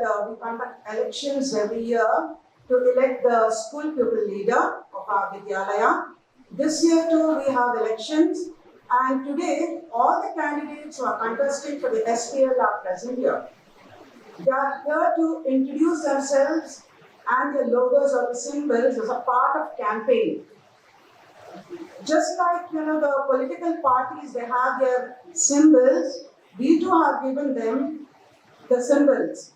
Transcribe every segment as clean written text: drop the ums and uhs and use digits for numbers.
that we conduct elections every year to elect the school pupil leader of our Vidyalaya. This year too we have elections, and today all the candidates who are contesting for the SPL are present here. They are here to introduce themselves and their logos or the symbols as a part of campaign. Just like the political parties, they have their symbols, we too have given them the symbols.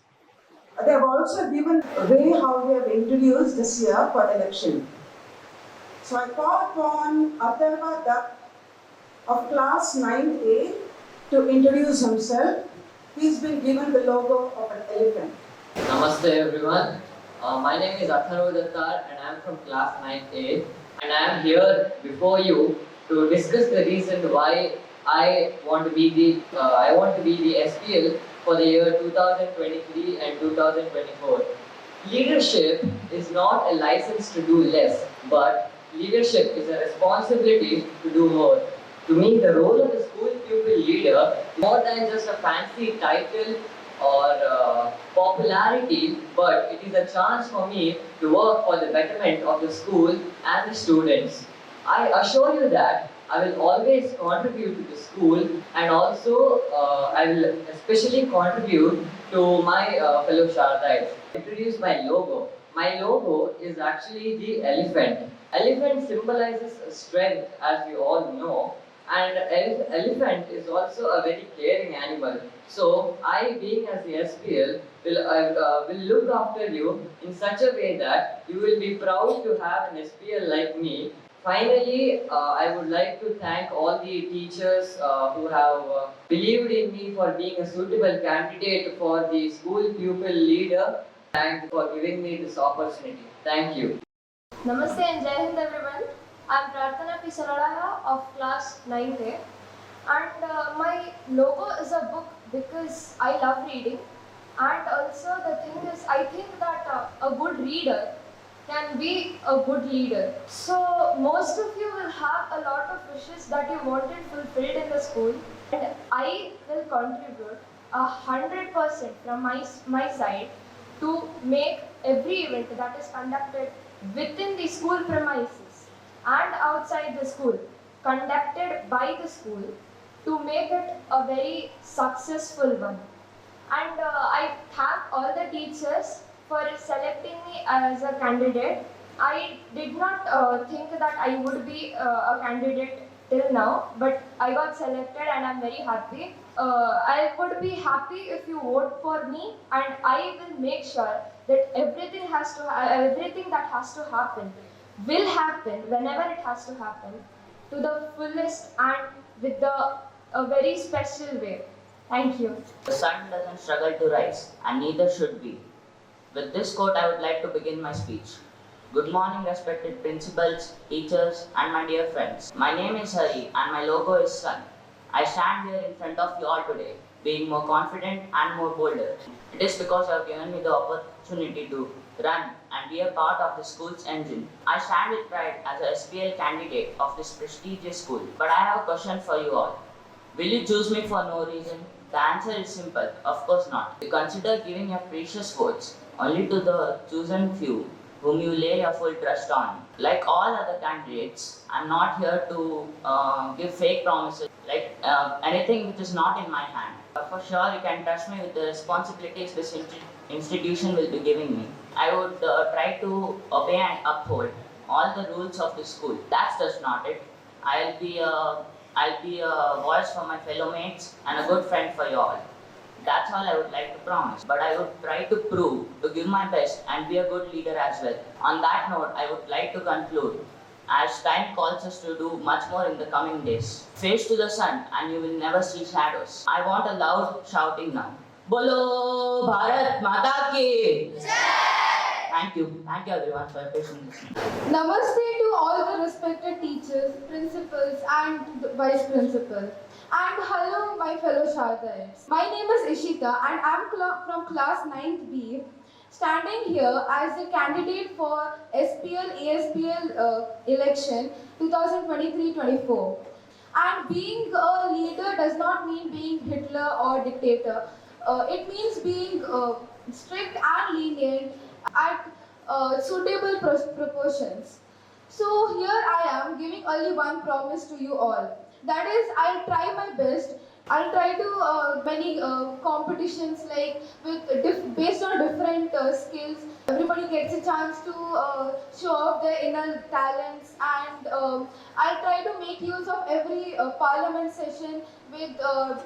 They have also given a way how we have introduced this year for election. So I call upon Atharva Dutt of class 9A to introduce himself. He's been given the logo of an elephant. Namaste everyone. My name is Atharva Dutt and I am from class 9A, and I am here before you to discuss the reason why I want to be the SPL for the year 2023 and 2024. Leadership is not a license to do less, but leadership is a responsibility to do more. To me, the role of the school pupil leader is more than just a fancy title or popularity, but it is a chance for me to work for the betterment of the school and the students. I assure you that I will always contribute to the school, and also I will especially contribute to my fellow Sharadites. Introduce my logo. My logo is actually the elephant. Elephant symbolizes strength, as we all know, and elephant is also a very caring animal. So I, being as the SPL, will look after you in such a way that you will be proud to have an SPL like me. Finally, I would like to thank all the teachers who have believed in me for being a suitable candidate for the school pupil leader. Thank you for giving me this opportunity. Thank you. Namaste and Jai Hind everyone. I am Prarthana P. Sharada of class 9th A, and my logo is a book because I love reading, and also the thing is I think that a good reader can be a good leader. So most of you will have a lot of wishes that you wanted fulfilled in the school, and I will contribute 100% from my side to make every event that is conducted within the school premises and outside the school, conducted by the school, to make it a very successful one. And I thank all the teachers for selecting me as a candidate. I did not think that I would be a candidate till now, but I got selected and I'm very happy. I would be happy if you vote for me, and I will make sure that everything that has to happen will happen whenever it has to happen to the fullest and with a very special way. Thank you. The sun doesn't struggle to rise, and neither should we. With this quote, I would like to begin my speech. Good morning, respected principals, teachers, and my dear friends. My name is Hari, and my logo is sun. I stand here in front of you all today, being more confident and more bolder. It is because you have given me the opportunity to run and be a part of the school's engine. I stand with pride as a SPL candidate of this prestigious school. But I have a question for you all. Will you choose me for no reason? The answer is simple, of course not. You consider giving your precious votes only to the chosen few whom you lay your full trust on. Like all other candidates, I'm not here to give fake promises, like anything which is not in my hand. For sure, you can trust me with the responsibilities this institution will be giving me. I would try to obey and uphold all the rules of the school. That's just not it. I'll be a voice for my fellow mates and a good friend for you all. That's all I would like to promise. But I would try to prove, to give my best and be a good leader as well. On that note, I would like to conclude, as time calls us to do much more in the coming days. Face to the sun and you will never see shadows. I want a loud shouting now. Bolo Bharat Mata Ki Jai! Thank you everyone for your patience. Namaste to all the respected teachers, principals and vice principals. And hello my fellow Sharadaites. My name is Ishita and I am from class 9th B, standing here as a candidate for SPL ASPL election 2023-24. And being a leader does not mean being Hitler or dictator. It means being strict and lenient at suitable proportions. So here I am giving only one promise to you all. That is, I'll try my best. I'll try to many competitions like with based on different skills. Everybody gets a chance to show off their inner talents, and I'll try to make use of every parliament session with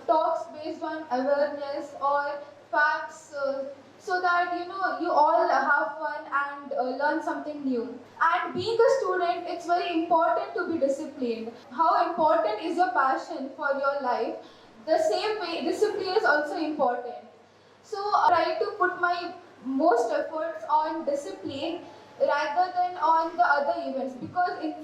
talks based on awareness or facts. So that you all have fun and learn something new. And being a student, it's very important to be disciplined. How important is your passion for your life? The same way, discipline is also important. So I try to put my most efforts on discipline rather than on the other events, because if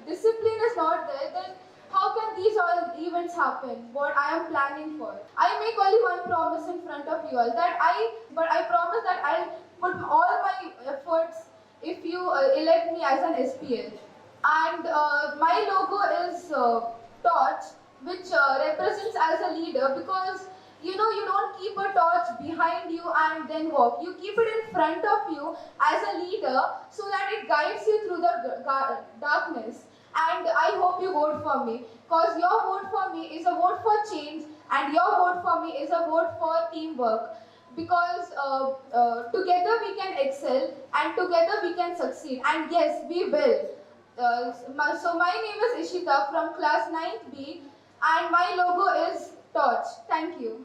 discipline is not there, then how can these all events happen? What I am planning for. I make only one promise in front of you all, but I promise that I'll put all my efforts if you elect me as an SPL. And my logo is torch, which represents as a leader, because you don't keep a torch behind you and then walk. You keep it in front of you as a leader so that it guides you through the darkness. And I hope you vote for me, because your vote for me is a vote for change, and your vote for me is a vote for teamwork. Because together we can excel, and together we can succeed, and yes, we will. So my name is Ishita from class 9th B, and my logo is torch. Thank you.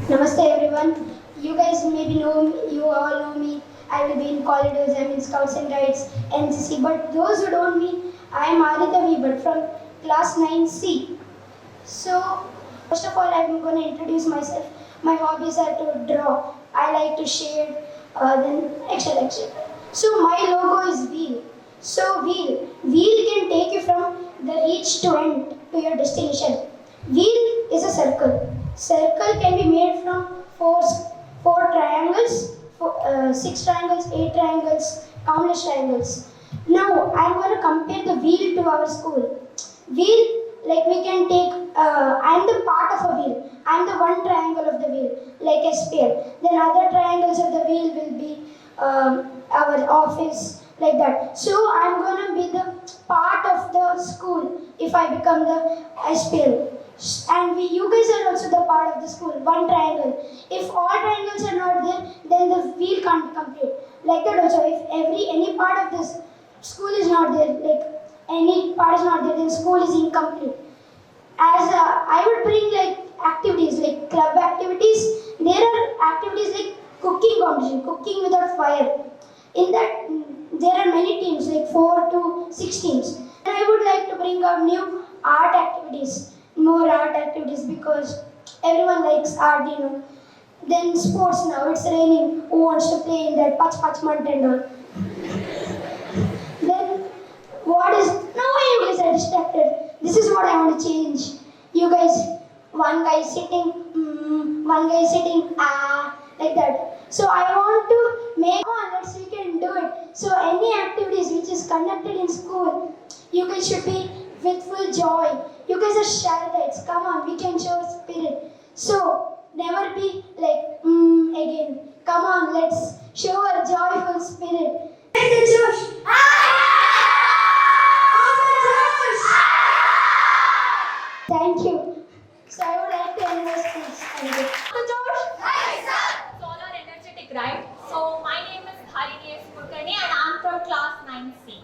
Namaste everyone. You guys maybe know me, you all know me. I will be in corridors, I'm in Scouts and Guides, NCC. But those who don't me, I am Arita Weber from class 9C. So, first of all, I'm going to introduce myself. My hobbies are to draw. I like to shade, then etc. So, my logo is wheel. So, wheel can take you from the reach to end to your destination. Wheel is a circle. Circle can be made from four triangles, 6 triangles, 8 triangles, countless triangles. Now, I'm going to compare the wheel to our school. Wheel, like we can take, I'm the part of a wheel. I'm the one triangle of the wheel, like SPL. Then other triangles of the wheel will be our office, like that. So, I'm going to be the part of the school if I become the SPL. And you guys are also the part of the school, one triangle. If all triangles are not there, then the wheel can't be complete. Like that also, if any part of this school is not there, like any part is not there, then school is incomplete. As I would bring like activities, like club activities. There are activities like cooking competition, cooking without fire. In that, there are many teams, like 4 to 6 teams. And I would like to bring up new art activities. More art activities, because everyone likes art, Then sports, now it's raining. Who wants to play in that patch mud and all? Then what is? No, you guys are distracted. This is what I want to change. You guys, one guy is sitting, like that. So I want to make we can do it. So any activities which is conducted in school, you guys should be with full joy. You guys are Sharadites. Come on, we can show spirit. So never be like again. Come on, let's show a joyful spirit. Let the Josh. Thank you. So I would like to end this speech. Thank you. Solar energetic, right? So my name is Harini S. Kulkarni and I'm from class 9C.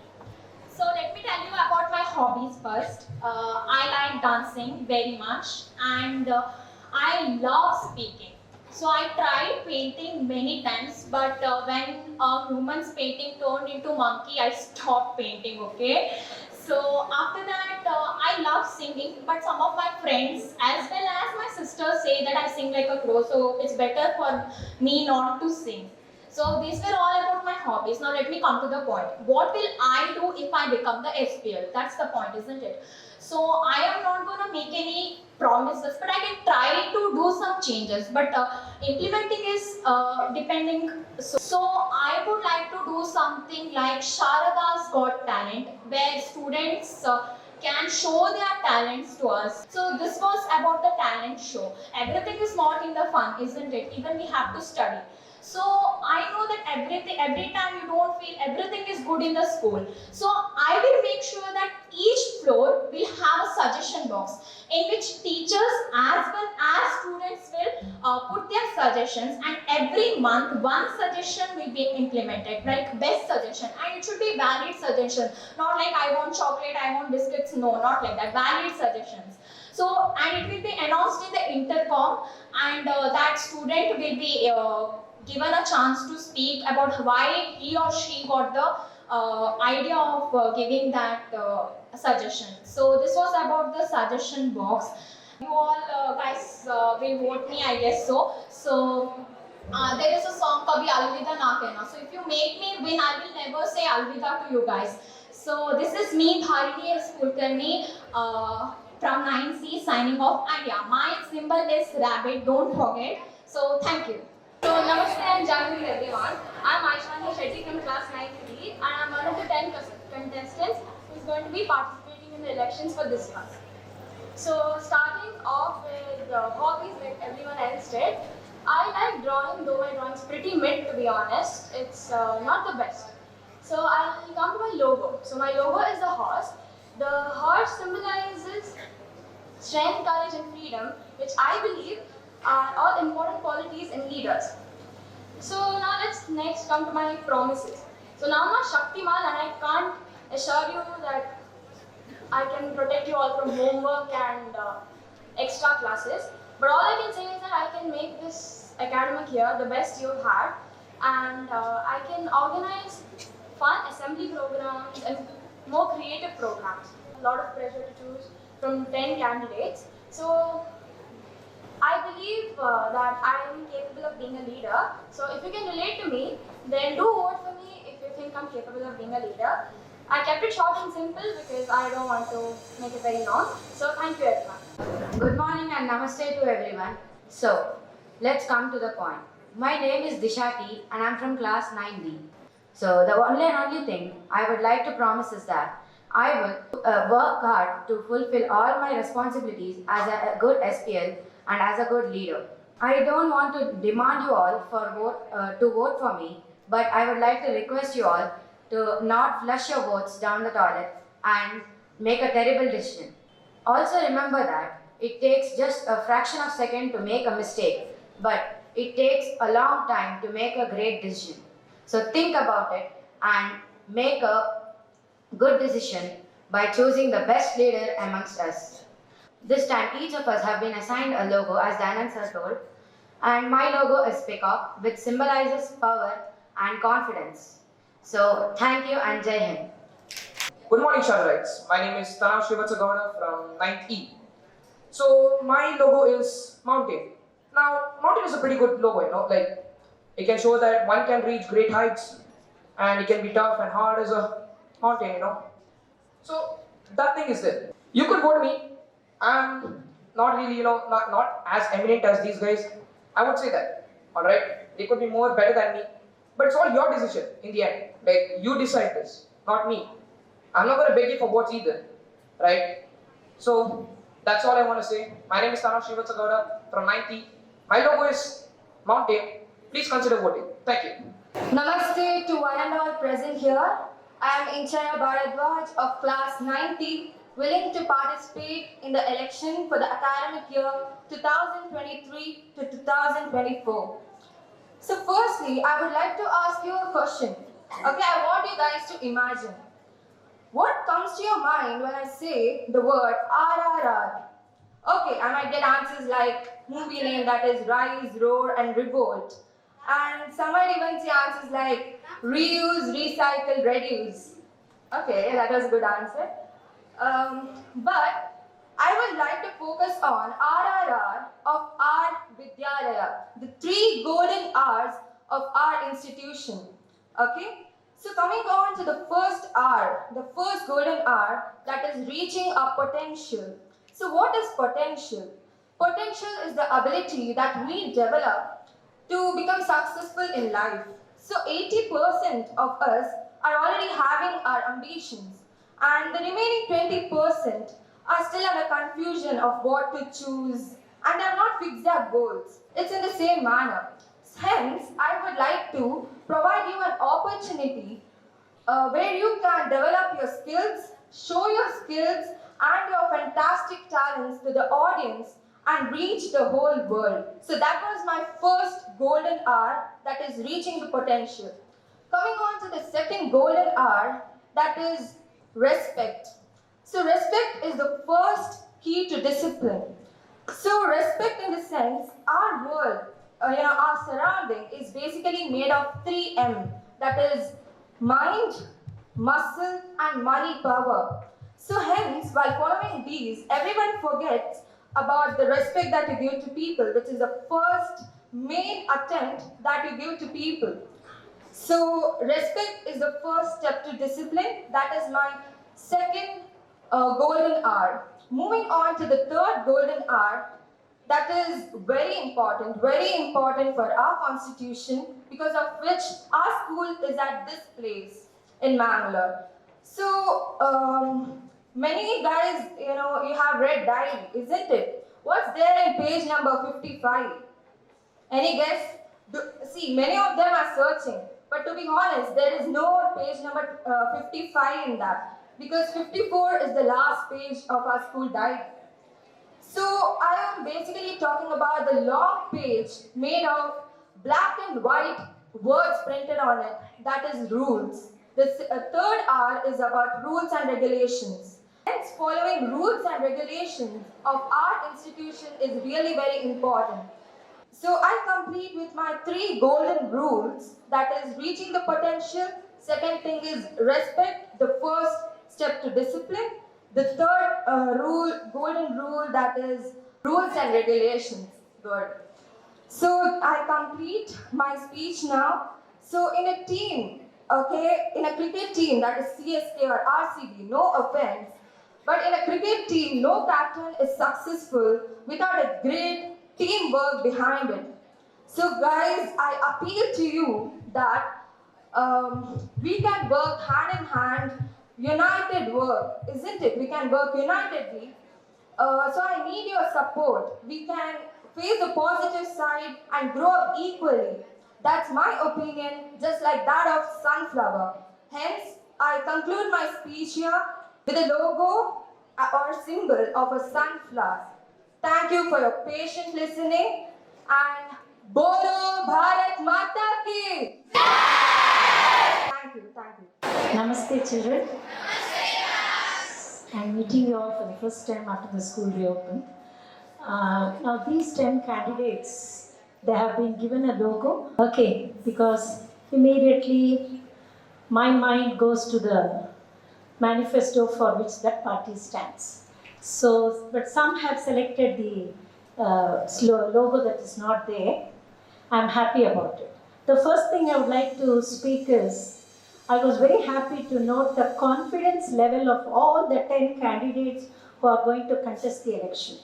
So let me tell you about my hobbies first. I like dancing very much, and I love speaking. So I tried painting many times, but when a human's painting turned into monkey, I stopped painting, okay? So after that, I love singing, but some of my friends as well as my sisters say that I sing like a crow, so it's better for me not to sing. So these were all about my hobbies. Now let me come to the point. What will I do if I become the SPL? That's the point, isn't it? So I am not going to make any promises, but I can try to do some changes. But implementing is depending. So I would like to do something like Sharada's Got Talent, where students can show their talents to us. So this was about the talent show. Everything is not in the fun, isn't it? Even we have to study. So I know that every time you don't feel everything is good in the school. So I will make sure that each floor will have a suggestion box in which teachers as well as students will put their suggestions, and every month one suggestion will be implemented, like best suggestion, and it should be valid suggestion, not like I want chocolate, I want biscuits, no, not like that, valid suggestions. So, and it will be announced in the intercom, and that student will be given a chance to speak about why he or she got the idea of giving that suggestion. So this was about the suggestion box. You all guys will vote me, I guess so. So there is a song Kabhi Alvida Na Kehna. So if you make me win, I will never say Alvida to you guys. So this is me, Dharini S. Kulkarni, from 9C signing off. And yeah, my symbol is rabbit, don't forget. So thank you. So namaste and Jai Hind everyone. I'm Aishani Shetty from class 9C and I'm one of the 10 contestants who's going to be participating in the elections for this class. So starting off with hobbies like everyone else did, I like drawing, though my drawing's pretty mid to be honest. It's not the best. So I'll come to my logo. So my logo is a horse. The horse symbolizes strength, courage and freedom, which I believe are all important qualities in leaders. So now let's next come to my promises. So now I'm not Shaktiman and I can't assure you that I can protect you all from homework and extra classes. But all I can say is that I can make this academic year the best you've had, and I can organize fun assembly programs and more creative programs. A lot of pressure to choose from 10 candidates. So I believe that I am capable of being a leader. So if you can relate to me, then do vote for me if you think I'm capable of being a leader. I kept it short and simple because I don't want to make it very long. So thank you everyone. Good morning and namaste to everyone. So, let's come to the point. My name is Disha T and I'm from class 9D. So, the only thing I would like to promise is that I will work hard to fulfill all my responsibilities as a good SPL and as a good leader. I don't want to demand you all to vote for me, but I would like to request you all to not flush your votes down the toilet and make a terrible decision. Also remember that it takes just a fraction of a second to make a mistake, but it takes a long time to make a great decision. So think about it and make a good decision by choosing the best leader amongst us. This time each of us have been assigned a logo as Danan sir told, and my logo is peacock, which symbolizes power and confidence. So thank you and Jai Hind. Good morning, Sharadites. My name is Tanav Srivatsagowda from 9th E. So my logo is mountain. Now, mountain is a pretty good logo, like it can show that one can reach great heights and it can be tough and hard as a mountain, So that thing is there. You could vote me. I'm not really, not as eminent as these guys. I would say that, alright? They could be more better than me. But it's all your decision in the end. Like, you decide this, not me. I'm not going to beg you for votes either, right? So, that's all I want to say. My name is Tanav Srivatsagowda from 9th. My logo is mountain. Please consider voting. Thank you. Namaste to one and all present here. I am Inchaya Bharadwaj of class 9th, willing to participate in the election for the academic year 2023 to 2024. So firstly, I would like to ask you a question. Okay, I want you guys to imagine. What comes to your mind when I say the word RRR? Okay, I might get answers like movie name, that is Rise, Roar and Revolt. And some might even say answers like reuse, recycle, reduce. Okay, that was a good answer. But I would like to focus on RRR of our Vidyalaya, the 3 golden R's of our institution. Okay? So coming on to the first R, the first golden R, that is reaching our potential. So what is potential? Potential is the ability that we develop to become successful in life. So 80% of us are already having our ambitions. and the remaining 20% are still under confusion of what to choose and have not fixed their goals. It's in the same manner. Hence, I would like to provide you an opportunity where you can develop your skills, show your skills and your fantastic talents to the audience and reach the whole world. So that was my first golden hour, that is reaching the potential. Coming on to the second golden hour, that is respect. So respect is the first key to discipline. So respect in the sense, our world, our surrounding is basically made of 3M, that is mind, muscle and money power. So hence, while following these, everyone forgets about the respect that you give to people, which is the first main attempt that you give to people. So respect is the first step to discipline. That is my second golden hour. Moving on to the third golden hour, that is very important for our constitution, because of which our school is at this place in Mangalore. So many guys, you have read diary, isn't it? What's there in page number 55? Any guess? See, many of them are searching, but to be honest, there is no page number 55 in that, because 54 is the last page of our school diary. So I am basically talking about the long page made of black and white words printed on it, that is rules. The third hour is about rules and regulations. Hence, following rules and regulations of our institution is really very important. So I complete with my 3 golden rules, that is reaching the potential, second thing is respect, the first step to discipline, the third golden rule, that is rules and regulations. Good. So I complete my speech now. So in a team, in a cricket team, that is CSK or RCB, no offense, but in a cricket team, no captain is successful without a great teamwork behind it. So guys, I appeal to you that we can work hand in hand, united work, isn't it? We can work unitedly. So I need your support. We can face the positive side and grow up equally. That's my opinion, just like that of sunflower. Hence, I conclude my speech here with a logo or symbol of a sunflower. Thank you for your patient listening, and Bolo Bharat Mata Ki! Thank you. Namaste, children. I'm meeting you all for the first time after the school reopened. Now these 10 candidates, they have been given a logo. Okay, because immediately my mind goes to the manifesto for which that party stands. So, but some have selected the logo that is not there. I'm happy about it. The first thing I would like to speak is, I was very happy to note the confidence level of all the 10 candidates who are going to contest the election.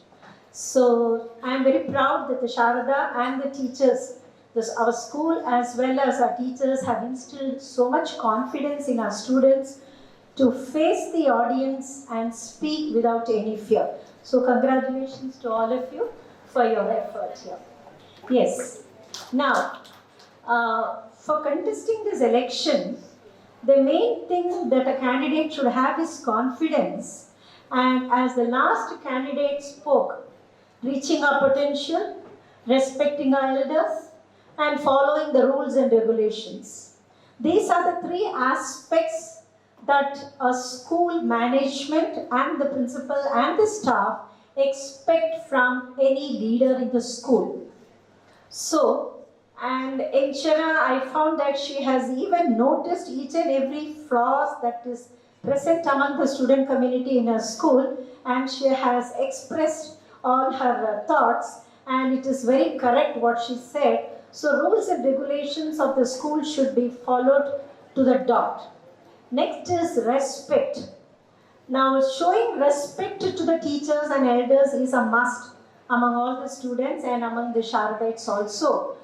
So I am very proud that the Sharada and the teachers, our school as well as our teachers have instilled so much confidence in our students to face the audience and speak without any fear. So congratulations to all of you for your effort here. Yes. Now, for contesting this election, the main thing that a candidate should have is confidence. And as the last candidate spoke, reaching our potential, respecting our elders, and following the rules and regulations. These are the 3 aspects that a school management and the principal and the staff expect from any leader in the school. So, and in Shana, I found that she has even noticed each and every flaws that is present among the student community in her school, and she has expressed all her thoughts, and it is very correct what she said. So rules and regulations of the school should be followed to the dot. Next is respect. Now, showing respect to the teachers and elders is a must among all the students and among the Sharadites also.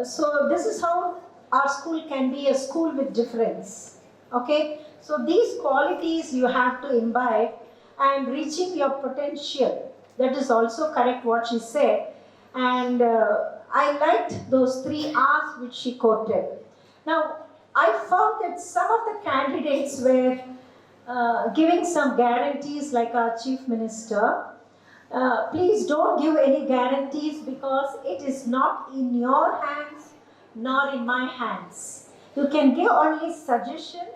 So this is how our school can be a school with difference. Okay, so these qualities you have to imbibe, and reaching your potential. That is also correct what she said, and I liked those 3 R's which she quoted. Now, I found that some of the candidates were giving some guarantees, like our Chief Minister. Please don't give any guarantees, because it is not in your hands nor in my hands. You can give only suggestions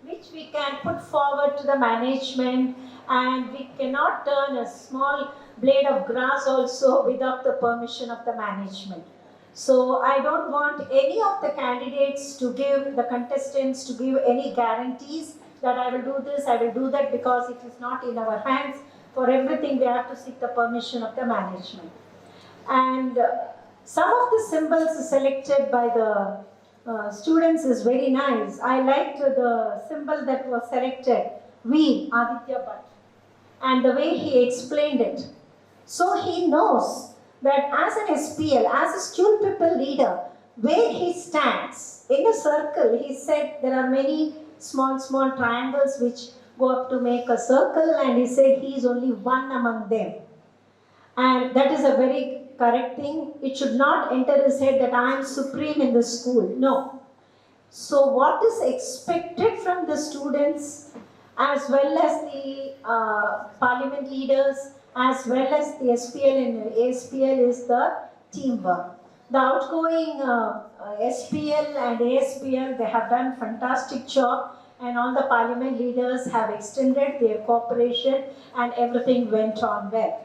which we can put forward to the management, and we cannot turn a small blade of grass also without the permission of the management. So I don't want any of the candidates to give, the contestants to give any guarantees that I will do this, I will do that, because it is not in our hands. For everything we have to seek the permission of the management. And some of the symbols selected by the students is very nice. I liked the symbol that was selected, V, Aditya Bhatt, and the way he explained it. So he knows that as an SPL, as a student people leader, where he stands in a circle. He said there are many small triangles which go up to make a circle, and he said he is only one among them. And that is a very correct thing. It should not enter his head that I am supreme in the school. No. So what is expected from the students, as well as the parliament leaders, as well as the SPL and ASPL, is the teamwork. The outgoing SPL and ASPL, they have done fantastic job, and all the parliament leaders have extended their cooperation, and everything went on well.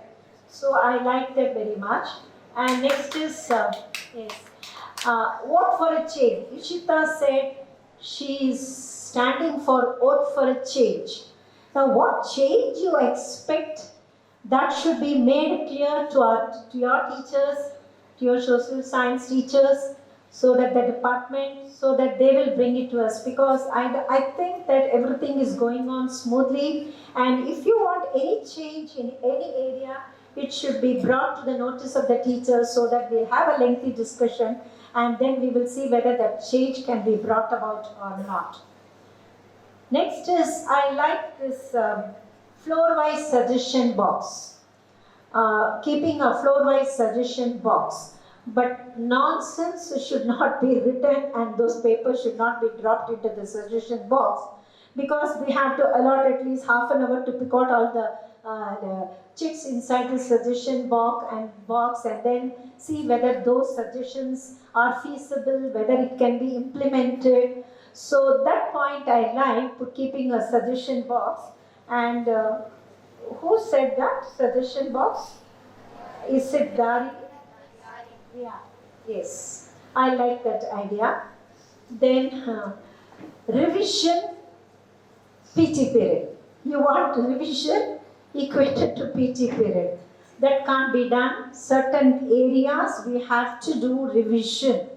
So I like that very much. And next is vote for a change. Ishita said she is standing for vote for a change. Now, what change you expect, that should be made clear to your teachers, to your social science teachers, so that the department, so that they will bring it to us, because I think that everything is going on smoothly, and if you want any change in any area, it should be brought to the notice of the teachers, so that we'll have a lengthy discussion, and then we will see whether that change can be brought about or not. Next is, I like this floor-wise suggestion box. Keeping a floor-wise suggestion box. But nonsense should not be written, and those papers should not be dropped into the suggestion box, because we have to allot at least half an hour to pick out all the chicks inside the suggestion box, and then see whether those suggestions are feasible, whether it can be implemented. So that point I like, keeping a suggestion box. And who said that suggestion box? Is it Dari? Yeah. Yes, I like that idea. Then revision, PT period. You want revision equated to PT period. That can't be done. Certain areas we have to do revision,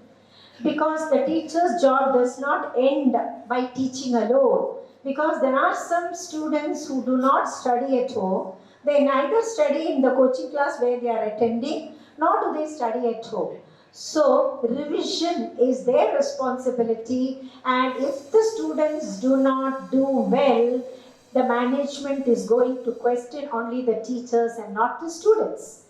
because the teacher's job does not end by teaching alone. Because there are some students who do not study at home. They neither study in the coaching class where they are attending, nor do they study at home. So revision is their responsibility, and if the students do not do well, the management is going to question only the teachers and not the students.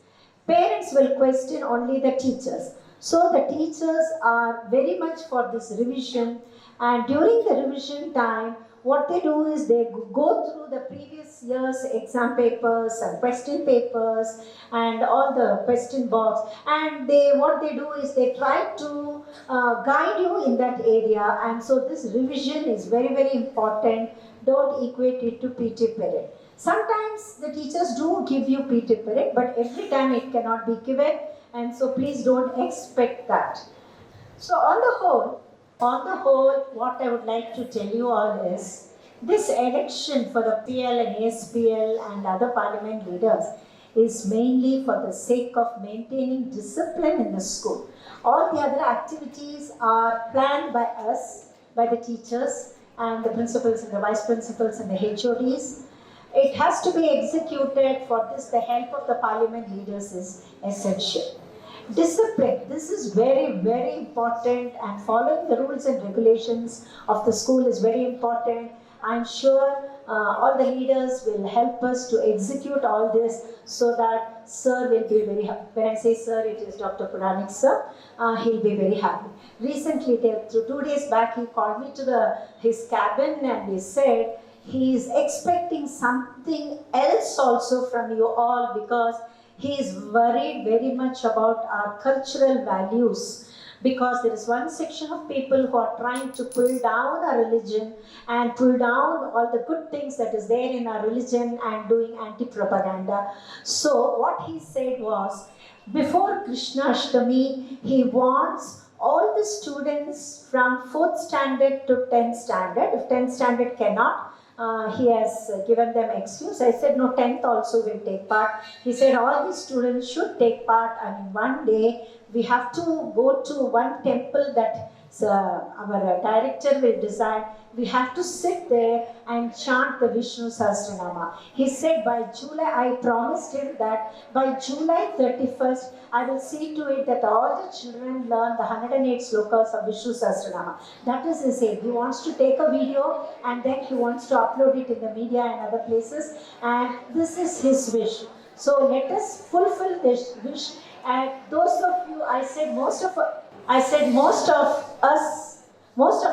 Parents will question only the teachers. So the teachers are very much for this revision, and during the revision time, what they do is they go through the previous year's exam papers and question papers and all the question box, and what they do is they try to guide you in that area. And so this revision is very, very important. Don't equate it to PT period. Sometimes the teachers do give you PT period, but every time it cannot be given, and so please don't expect that. So on the whole, what I would like to tell you all is, this election for the PL and ASPL and other parliament leaders is mainly for the sake of maintaining discipline in the school. All the other activities are planned by us, by the teachers and the principals and the vice principals and the HODs. It has to be executed. For this, the help of the parliament leaders is essential. Discipline, this is very, very important, and following the rules and regulations of the school is very important. I'm sure all the leaders will help us to execute all this so that sir will be very happy. When I say sir, it is Dr. Puranik sir. He'll be very happy. Recently, 2 days back, he called me to his cabin and he said he is expecting something else also from you all, because he is worried very much about our cultural values, because there is one section of people who are trying to pull down our religion and pull down all the good things that is there in our religion and doing anti-propaganda. So what he said was, before Krishna Ashtami, he wants all the students from 4th standard to 10th standard. If 10th standard cannot, he has given them excuse. I said, no, 10th also will take part. He said, all the students should take part, and in one day, we have to go to one temple that our director will design. We have to sit there and chant the Vishnu Sahasranama. He said by July, I promised him that by July 31st, I will see to it that all the children learn the 108 slokas of Vishnu Sahasranama. That is his aim. He wants to take a video and then he wants to upload it in the media and other places. And this is his wish. So let us fulfill this wish. And those of you, I said most of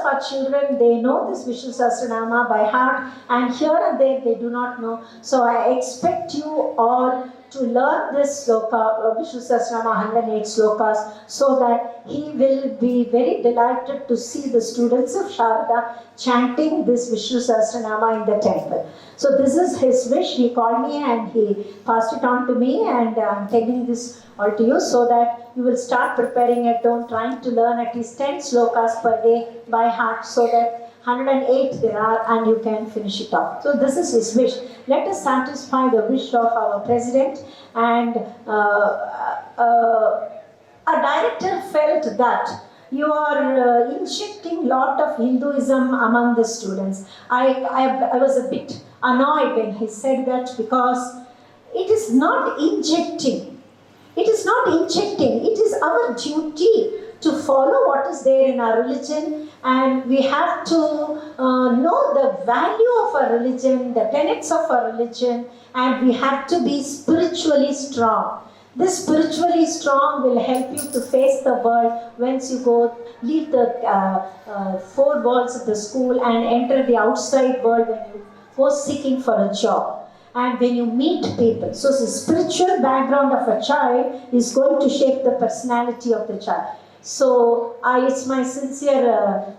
our children, they know this Vishnu Sahasranama by heart, and here and there they do not know. So I expect you all to learn this sloka, Vishnu Sahasranama 108 slokas, so that he will be very delighted to see the students of Sharada chanting this Vishnu Sahasranama in the temple. So this is his wish. He called me and he passed it on to me, and I'm telling this all to you so that you will start preparing at home, trying to learn at least 10 slokas per day by heart, so that 108 there are and you can finish it off. So this is his wish. Let us satisfy the wish of our president. And a director felt that you are injecting lot of Hinduism among the students. I was a bit annoyed when he said that, because it is not injecting. It is not injecting. It is our duty to follow what is there in our religion, and we have to know the value of our religion, the tenets of our religion, and we have to be spiritually strong. This spiritually strong will help you to face the world once you leave the four walls of the school and enter the outside world when you go seeking for a job. And when you meet people. So the spiritual background of a child is going to shape the personality of the child. So it's my sincere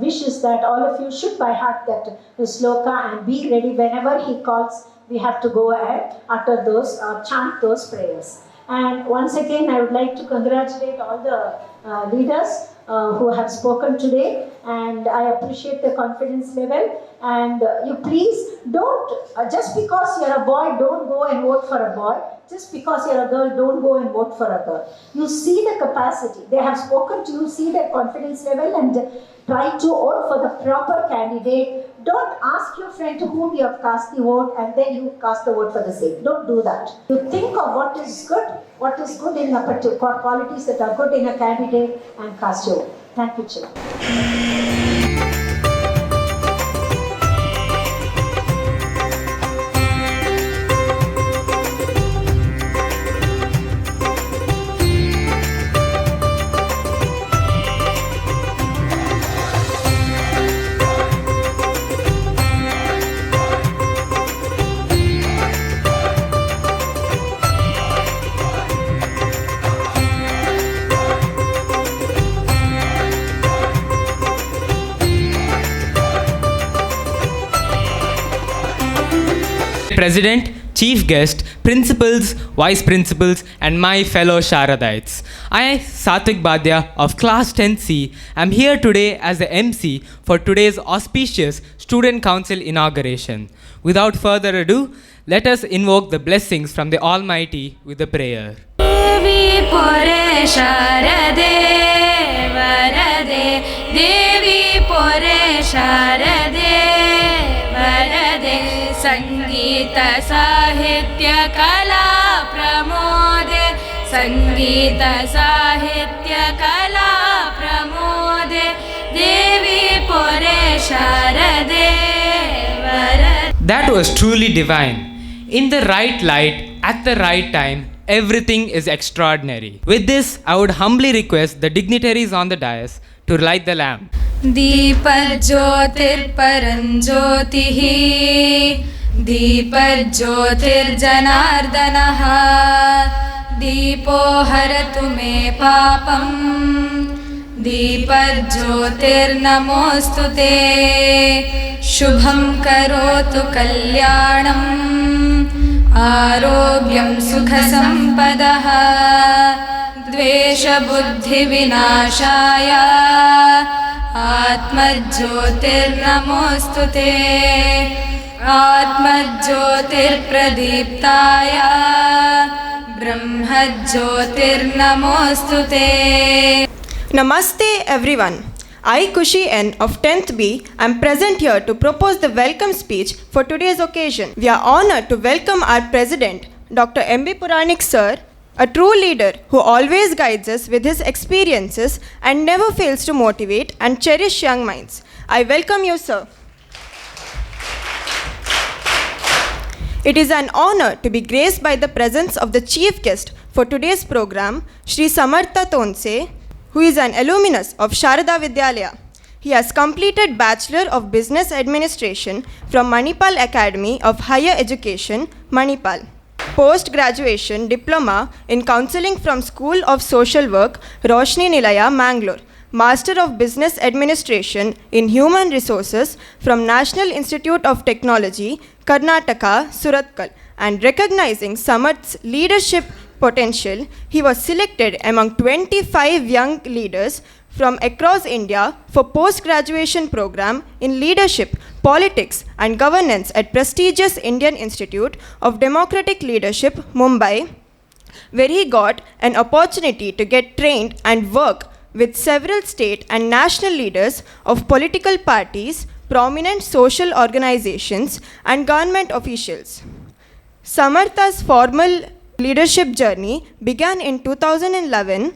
wish is that all of you should by heart that the sloka and be ready whenever he calls. We have to go ahead utter those chant those prayers. And once again, I would like to congratulate all the leaders who have spoken today, and I appreciate the confidence level. And you please don't, just because you're a boy, don't go and vote for a boy. Just because you're a girl, don't go and vote for a girl. You see the capacity. They have spoken to you, see their confidence level, and try to vote for the proper candidate. Don't ask your friend to whom you have cast the vote and then you cast the vote for the same. Don't do that. You think of what is good in a particular qualities that are good in a candidate, and cast your vote. Thank you, children. President, Chief Guest, Principals, Vice Principals, and my fellow Sharadites. I, Satvik Badya of Class 10C, am here today as the MC for today's auspicious Student Council inauguration. Without further ado, let us invoke the blessings from the Almighty with a prayer. Devi Pore Sharade Varade, Devi Pore Sharade Varade, Sangeeta Sahitya Kala Pramode, संगीत साहित्य कला प्रमोदे देवी पोरे शारदे That was truly divine. In the right light, at the right time, everything is extraordinary. With this, I would humbly request the dignitaries on the dais to light the lamp. दीपज्योतिर्परं ज्योतिः दीपज्योतिर्जनार्दनः दीपो हरतु मे पापम् दीपज्योतिर्नमोऽस्तु ते शुभं करोतु कल्याणम् आरोग्यं सुखसम्पदः द्वेषबुद्धिविनाशाय आत्मज्योतिर्नमोऽस्तु ते आत्मज्योतिर्प्रदीप्ताय ब्रह्मज्योतिर्नमोऽस्तु ते Namaste everyone. I, Kushi N of 10th B, am present here to propose the welcome speech for today's occasion. We are honored to welcome our President, Dr. M.B. Puranik Sir, a true leader who always guides us with his experiences and never fails to motivate and cherish young minds. I welcome you, sir. It is an honor to be graced by the presence of the chief guest for today's program, Shri Samartha Tonse, who is an alumnus of Sharada Vidyalaya. He has completed Bachelor of Business Administration from Manipal Academy of Higher Education, Manipal. Post-graduation Diploma in Counseling from School of Social Work, Roshni Nilaya, Mangalore. Master of Business Administration in Human Resources from National Institute of Technology, Karnataka, Surathkal. And recognizing Samarth's leadership potential, he was selected among 25 young leaders from across India for post-graduation program in leadership, politics and governance at prestigious Indian Institute of Democratic Leadership, Mumbai, where he got an opportunity to get trained and work with several state and national leaders of political parties, prominent social organizations and government officials. Samartha's formal leadership journey began in 2011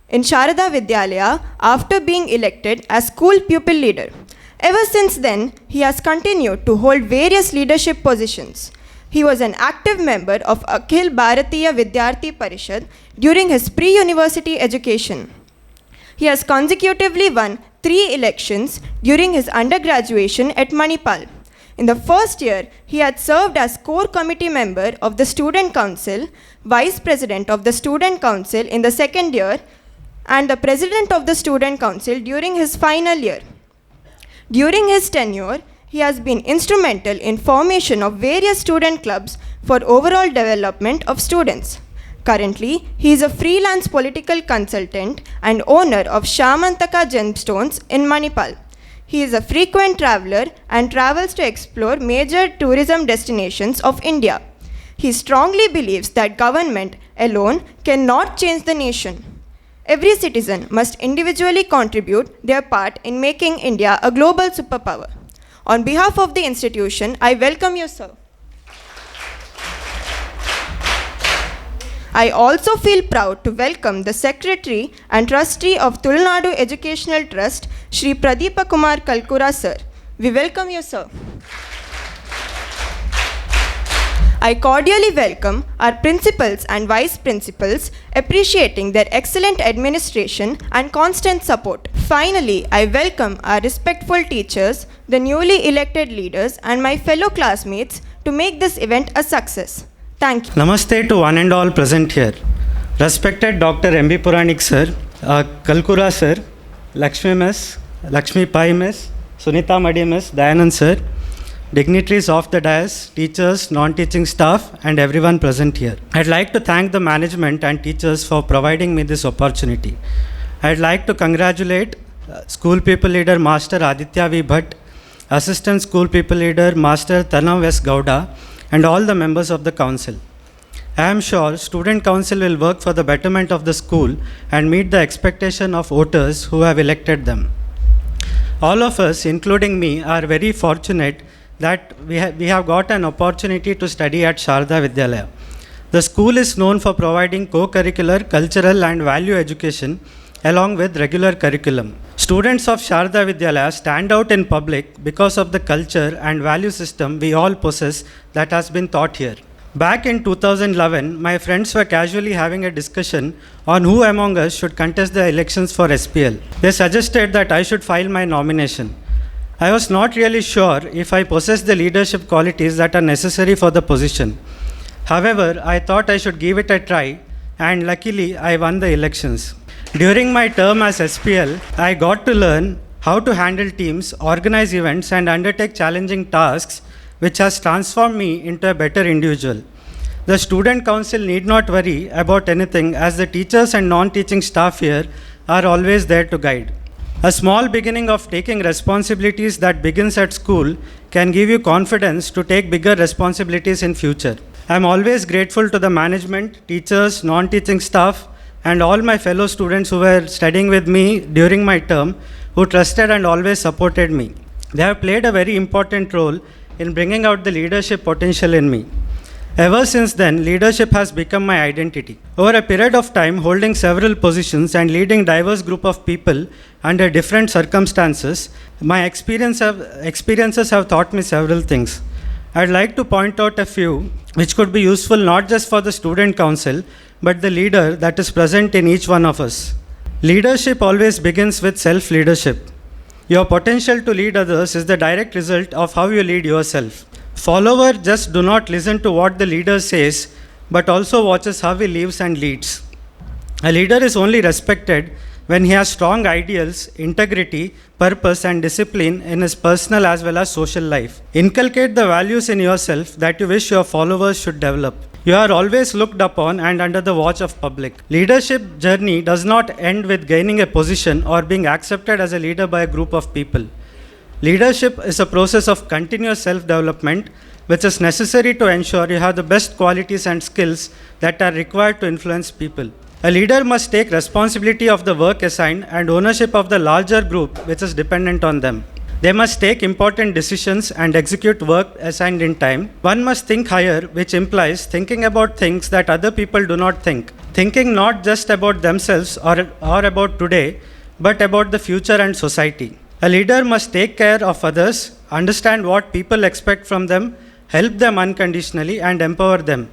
in Sharada Vidyalaya after being elected as school pupil leader. Ever since then, he has continued to hold various leadership positions. He was an active member of Akhil Bharatiya Vidyarthi Parishad during his pre-university education. He has consecutively won 3 elections during his undergraduation at Manipal. In the first year, he had served as core committee member of the Student Council, vice president of the Student Council in the second year, and the president of the Student Council during his final year. During his tenure, he has been instrumental in formation of various student clubs for overall development of students. Currently, he is a freelance political consultant and owner of Shamantaka Gemstones in Manipal. He is a frequent traveler and travels to explore major tourism destinations of India. He strongly believes that government alone cannot change the nation. Every citizen must individually contribute their part in making India a global superpower. On behalf of the institution, I welcome you, sir. I also feel proud to welcome the Secretary and Trustee of Tulnadu Educational Trust, Shri Pradeepa Kumar Kalkura, sir. We welcome you, sir. I cordially welcome our principals and vice principals, appreciating their excellent administration and constant support. Finally, I welcome our respectful teachers, the newly elected leaders, and my fellow classmates to make this event a success. Thank you. Namaste to one and all present here. Respected Dr. M.B. Puranik sir, Kalkura sir, Lakshmi Miss, Lakshmi Pai Miss, Sunita Madi Miss, Dayanand sir, dignitaries of the dais, teachers, non-teaching staff and everyone present here. I'd like to thank the management and teachers for providing me this opportunity. I'd like to congratulate School People Leader Master Aditya V. Bhatt, Assistant School People Leader Master Tanav S. Gowda, and all the members of the council. I am sure Student Council will work for the betterment of the school and meet the expectation of voters who have elected them. All of us, including me, are very fortunate that we have got an opportunity to study at Sharada Vidyalaya. The school is known for providing co-curricular, cultural and value education along with regular curriculum. Students of Sharada Vidyalaya stand out in public because of the culture and value system we all possess that has been taught here. Back in 2011, my friends were casually having a discussion on who among us should contest the elections for SPL. They suggested that I should file my nomination. I was not really sure if I possessed the leadership qualities that are necessary for the position. However, I thought I should give it a try, and luckily I won the elections. During my term as SPL, I got to learn how to handle teams, organize events, and undertake challenging tasks, which has transformed me into a better individual. The student council need not worry about anything, as the teachers and non-teaching staff here are always there to guide. A small beginning of taking responsibilities that begins at school can give you confidence to take bigger responsibilities in future. I am always grateful to the management, teachers, non-teaching staff, and all my fellow students who were studying with me during my term, who trusted and always supported me. They have played a very important role in bringing out the leadership potential in me. Ever since then, leadership has become my identity. Over a period of time, holding several positions and leading diverse group of people under different circumstances, my experiences have taught me several things. I'd like to point out a few which could be useful not just for the student council, but the leader that is present in each one of us. Leadership always begins with self-leadership. Your potential to lead others is the direct result of how you lead yourself. Followers just do not listen to what the leader says, but also watches how he lives and leads. A leader is only respected when he has strong ideals, integrity, purpose, and discipline in his personal as well as social life. Inculcate the values in yourself that you wish your followers should develop. You are always looked upon and under the watch of public. Leadership journey does not end with gaining a position or being accepted as a leader by a group of people. Leadership is a process of continuous self-development, which is necessary to ensure you have the best qualities and skills that are required to influence people. A leader must take responsibility of the work assigned and ownership of the larger group which is dependent on them. They must take important decisions and execute work assigned in time. One must think higher, which implies thinking about things that other people do not think. Thinking not just about themselves or about today, but about the future and society. A leader must take care of others, understand what people expect from them, help them unconditionally, and empower them.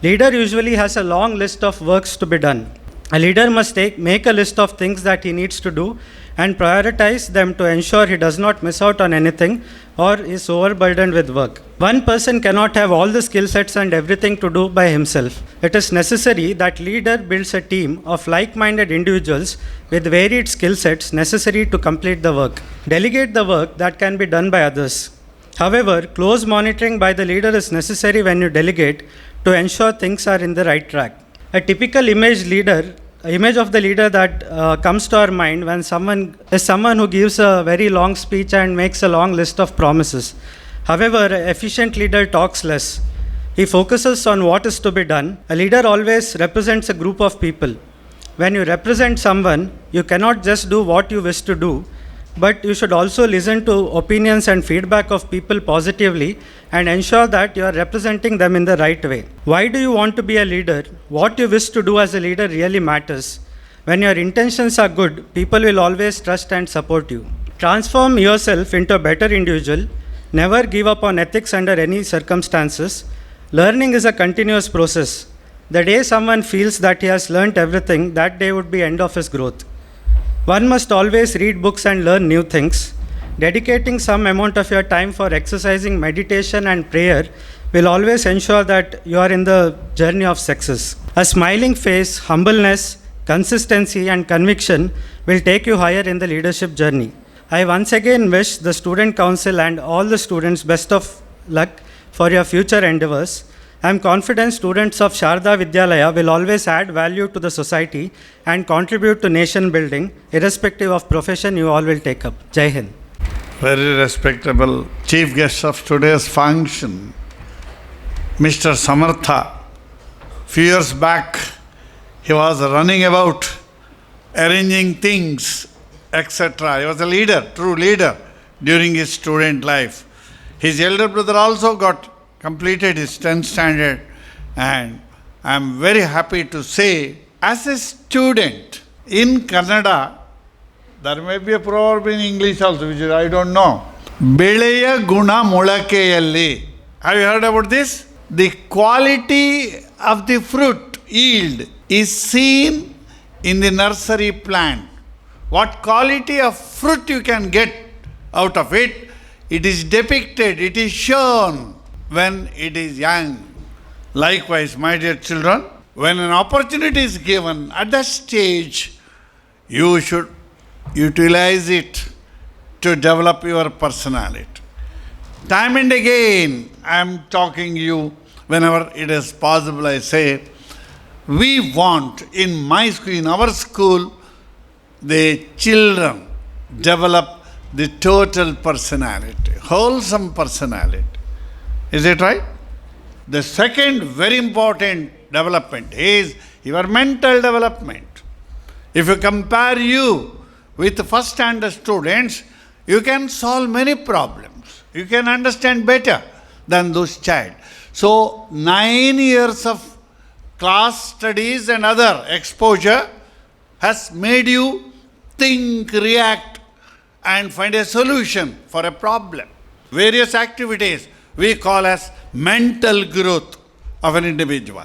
Leader usually has a long list of works to be done. A leader must make a list of things that he needs to do and prioritize them to ensure he does not miss out on anything or is overburdened with work. One person cannot have all the skill sets and everything to do by himself. It is necessary that leader builds a team of like-minded individuals with varied skill sets necessary to complete the work. Delegate the work that can be done by others. However, close monitoring by the leader is necessary when you delegate to ensure things are in the right track. A typical image of the leader that comes to our mind when someone who gives a very long speech and makes a long list of promises. However, an efficient leader talks less. He focuses on what is to be done. A leader always represents a group of people. When you represent someone, you cannot just do what you wish to do, but you should also listen to opinions and feedback of people positively and ensure that you are representing them in the right way. Why do you want to be a leader? What you wish to do as a leader really matters. When your intentions are good, people will always trust and support you. Transform yourself into a better individual. Never give up on ethics under any circumstances. Learning is a continuous process. The day someone feels that he has learnt everything, that day would be end of his growth. One must always read books and learn new things. Dedicating some amount of your time for exercising, meditation and prayer will always ensure that you are in the journey of success. A smiling face, humbleness, consistency and conviction will take you higher in the leadership journey. I once again wish the Student Council and all the students best of luck for your future endeavors. I am confident students of Sharada Vidyalaya will always add value to the society and contribute to nation building, irrespective of profession you all will take up. Jai Hind. Very respectable chief guest of today's function, Mr. Samartha. Few years back, he was running about, arranging things, etc. He was a leader, true leader during his student life. His elder brother also completed his 10th standard and I am very happy to say, as a student in Kannada, there may be a proverb in English also, which I don't know. Beleya guna molakeyalli. Have you heard about this? The quality of the fruit yield is seen in the nursery plant. What quality of fruit you can get out of it, it is depicted, it is shown when it is young. Likewise, my dear children, when an opportunity is given at that stage, you should utilize it to develop your personality. Time and again, I am talking you, whenever it is possible, I say, we want in my school, in our school, the children develop the total personality, wholesome personality. Is it right? The second very important development is your mental development. If you compare you with first standard students, you can solve many problems. You can understand better than those child. So 9 years of class studies and other exposure has made you think, react, and find a solution for a problem. Various activities we call as mental growth of an individual.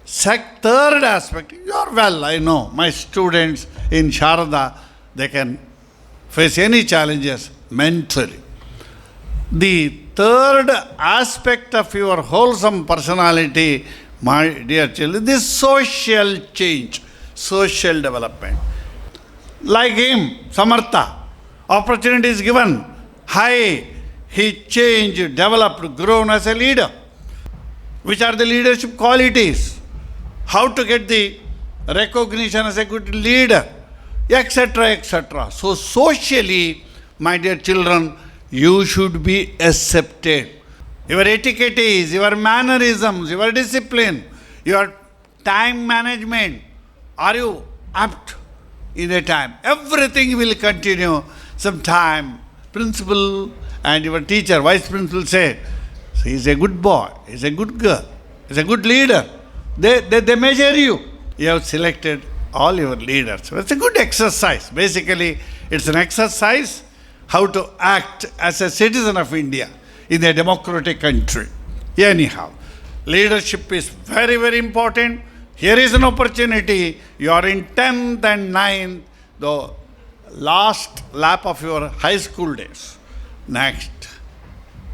Third aspect, you are well, I know, my students in Sharada, they can face any challenges mentally. The third aspect of your wholesome personality, my dear children, this social change, social development. Like him, Samartha, opportunity is given. Hi, he changed, developed, grown as a leader. Which are the leadership qualities? How to get the recognition as a good leader, etc., etc. So socially, my dear children, you should be accepted. Your etiquette is, your mannerisms, your discipline, your time management. Are you apt in a time? Everything will continue. Some time, principal and your teacher, vice principal say, he is a good boy, he is a good girl, he is a good leader. They measure you. You have selected all your leaders. So it's a good exercise. Basically, it's an exercise how to act as a citizen of India in a democratic country. Anyhow, leadership is very, very important. Here is an opportunity. You are in 10th and 9th, the last lap of your high school days. Next,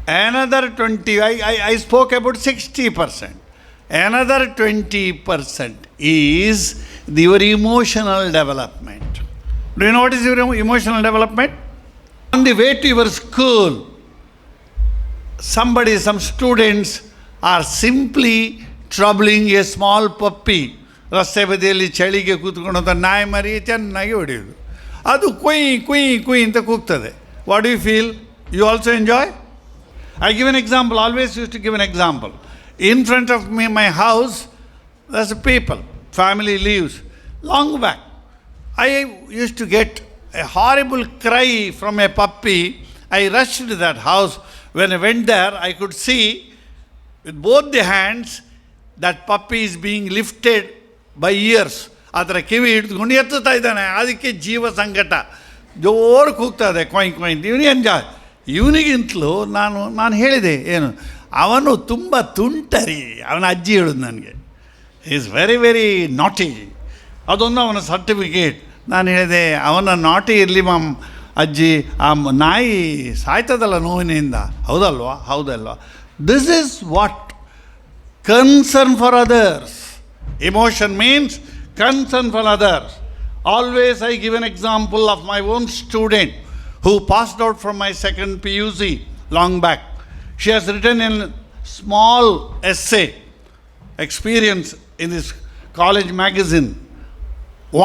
another 20, I spoke about 60%. Another 20% is your emotional development. Do you know what is your emotional development? On the way to your school, some students are simply troubling a small puppy. ರಸ್ತೆ ಬದಿಯಲ್ಲಿ ಚಳಿಗೆ ಕೂತ್ಕೊಂಡು ನಾಯಿ ಮರಿ ಚೆನ್ನಾಗಿ ಹೊಡೆಯೋದು. ಅದು ಕುಯ್ ಕುಯ್ ಕುಯ್ ಅಂತ ಕೂಗ್ತದೆ. What you feel? You also enjoy? I give an example, always used to give an example. In front of me, my house, there's a people, family lives. Long back, I used to get a horrible cry from a puppy. I rushed to that house. When I went there, I could see with both the hands that puppy is being lifted by ears. ಅದರ ಕಿವಿ ಹಿಡಿದುಕೊಂಡು ಎತ್ತುತ್ತಾ ಇದ್ದಾನೆ. ಅದಕ್ಕೆ ಜೀವ ಸಂಕಟ ಜೋರು ಕೂಗ್ತದೆ ಕೊಯ್ ಕೊಯ್. ಇವನು enjoy. ಇವನಿಗಿಂತಲೂ ನಾನು ಹೇಳಿದೆ ಏನು, ಅವನು ತುಂಬ ತುಂಟರಿ. ಅವನ ಅಜ್ಜಿ ಹೇಳೋದು ನನಗೆ, ಈಸ್ ವೆರಿ ವೆರಿ ನಾಟಿ. ಅದೊಂದು ಅವನ ಸರ್ಟಿಫಿಕೇಟ್. ನಾನು ಹೇಳಿದೆ, ಅವನ ನಾಟಿ ಇರಲಿ ಮಾಮ್ ಅಜ್ಜಿ, ಆ ನಾಯಿ ಸಾಯ್ತದಲ್ಲ ನೋವಿನಿಂದ. ಹೌದಲ್ವಾ? ಹೌದಲ್ವಾ? This is what concern for others. Emotion means concern for others. Always I give an example of my own student who passed out from my second PUC long back. She has written in small essay, experience in this college magazine.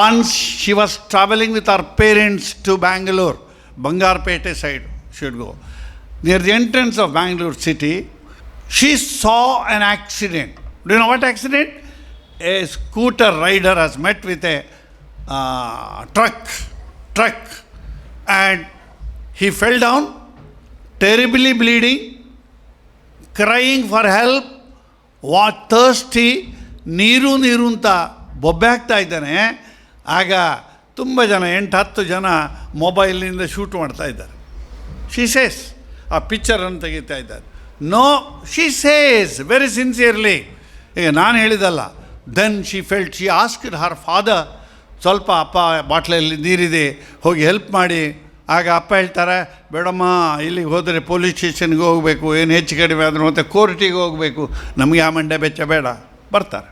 Once she was traveling with her parents to Bangalore, Bangarpete side she would go. Near the entrance of Bangalore city, she saw an accident. Do you know what accident? A scooter rider has met with a truck and he fell down, terribly bleeding, crying for help, thirsty, ನೀರು ನೀರು ಅಂತ ಬೊಬ್ಬೆ ಹಾಕ್ತಾ ಇದ್ದಾನೆ. ಆಗ ತುಂಬ ಜನ 8-10 ಜನ ಮೊಬೈಲಿಂದ ಶೂಟ್ ಮಾಡ್ತಾ ಇದ್ದಾರೆ. ಶಿ ಸೇಸ್, ಆ ಪಿಕ್ಚರನ್ನು ತೆಗಿತಾ ಇದ್ದಾರೆ. No, she says very sincerely, ಈಗ ನಾನು ಹೇಳಿದಲ್ಲ. Then she felt, she asked her father, ಸ್ವಲ್ಪ ಅಪ್ಪ ಬಾಟ್ಲಲ್ಲಿ ನೀರಿದೆ, ಹೋಗಿ ಹೆಲ್ಪ್ ಮಾಡಿ. ಆಗ ಅಪ್ಪ ಹೇಳ್ತಾರೆ, ಬೇಡಮ್ಮ, ಇಲ್ಲಿಗೆ ಹೋದರೆ ಪೊಲೀಸ್ ಸ್ಟೇಷನ್ಗೆ ಹೋಗಬೇಕು, ಏನು ಹೆಚ್ಚು ಕಡಿಮೆ ಆದರೂ ಮತ್ತು ಕೋರ್ಟಿಗೆ ಹೋಗಬೇಕು, ನಮಗೆ ಆ ಮಂಡ್ಯ ಬೆಚ್ಚ ಬೇಡ, ಬರ್ತಾರೆ.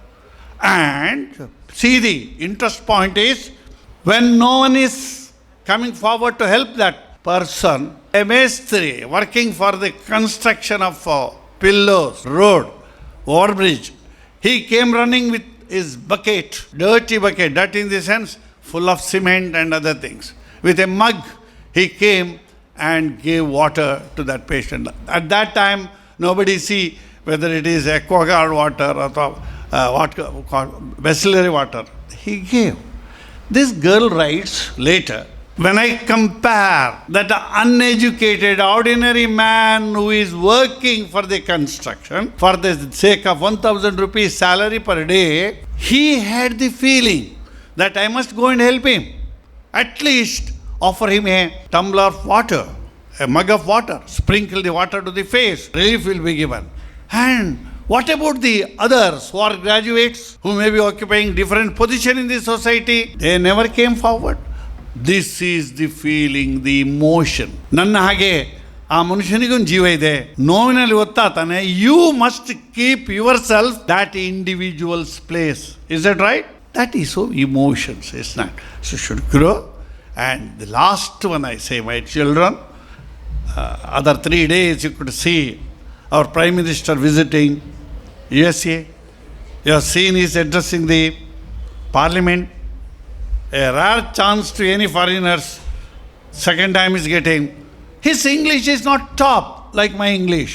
And see the interest point is, when no one is coming forward to help that person, a mestri working for the construction of pillars, road, overbridge, he came running with his bucket, dirty bucket, dirty in the sense full of cement and other things. With a mug, he came and gave water to that patient. At that time, nobody see whether it is aquaguard water or Vesselary water. He gave. This girl writes later, when I compare that uneducated, ordinary man who is working for the construction for the sake of 1,000 rupees salary per day, he had the feeling that I must go and help him. At least offer him a tumbler of water, a mug of water, sprinkle the water to the face, relief will be given. And what about the others who are graduates, who may be occupying different position in the society? They never came forward. This is the feeling, the emotion. ನನ್ನ ಹಾಗೆ ಆ ಮನುಷ್ಯನಿಗೊಂದು ಜೀವ ಇದೆ, ನೋವಿನಲ್ಲಿ ಒತ್ತಾತಾನೆ. You must keep your self that individuals place. Is that right? That is so emotions, is not? So should grow. And the last one I say, my children, other 3 days you could see our Prime Minister visiting USA. You have seen he is addressing the Parliament. A rare chance to any foreigners. Second time is getting. His English is not top like my English,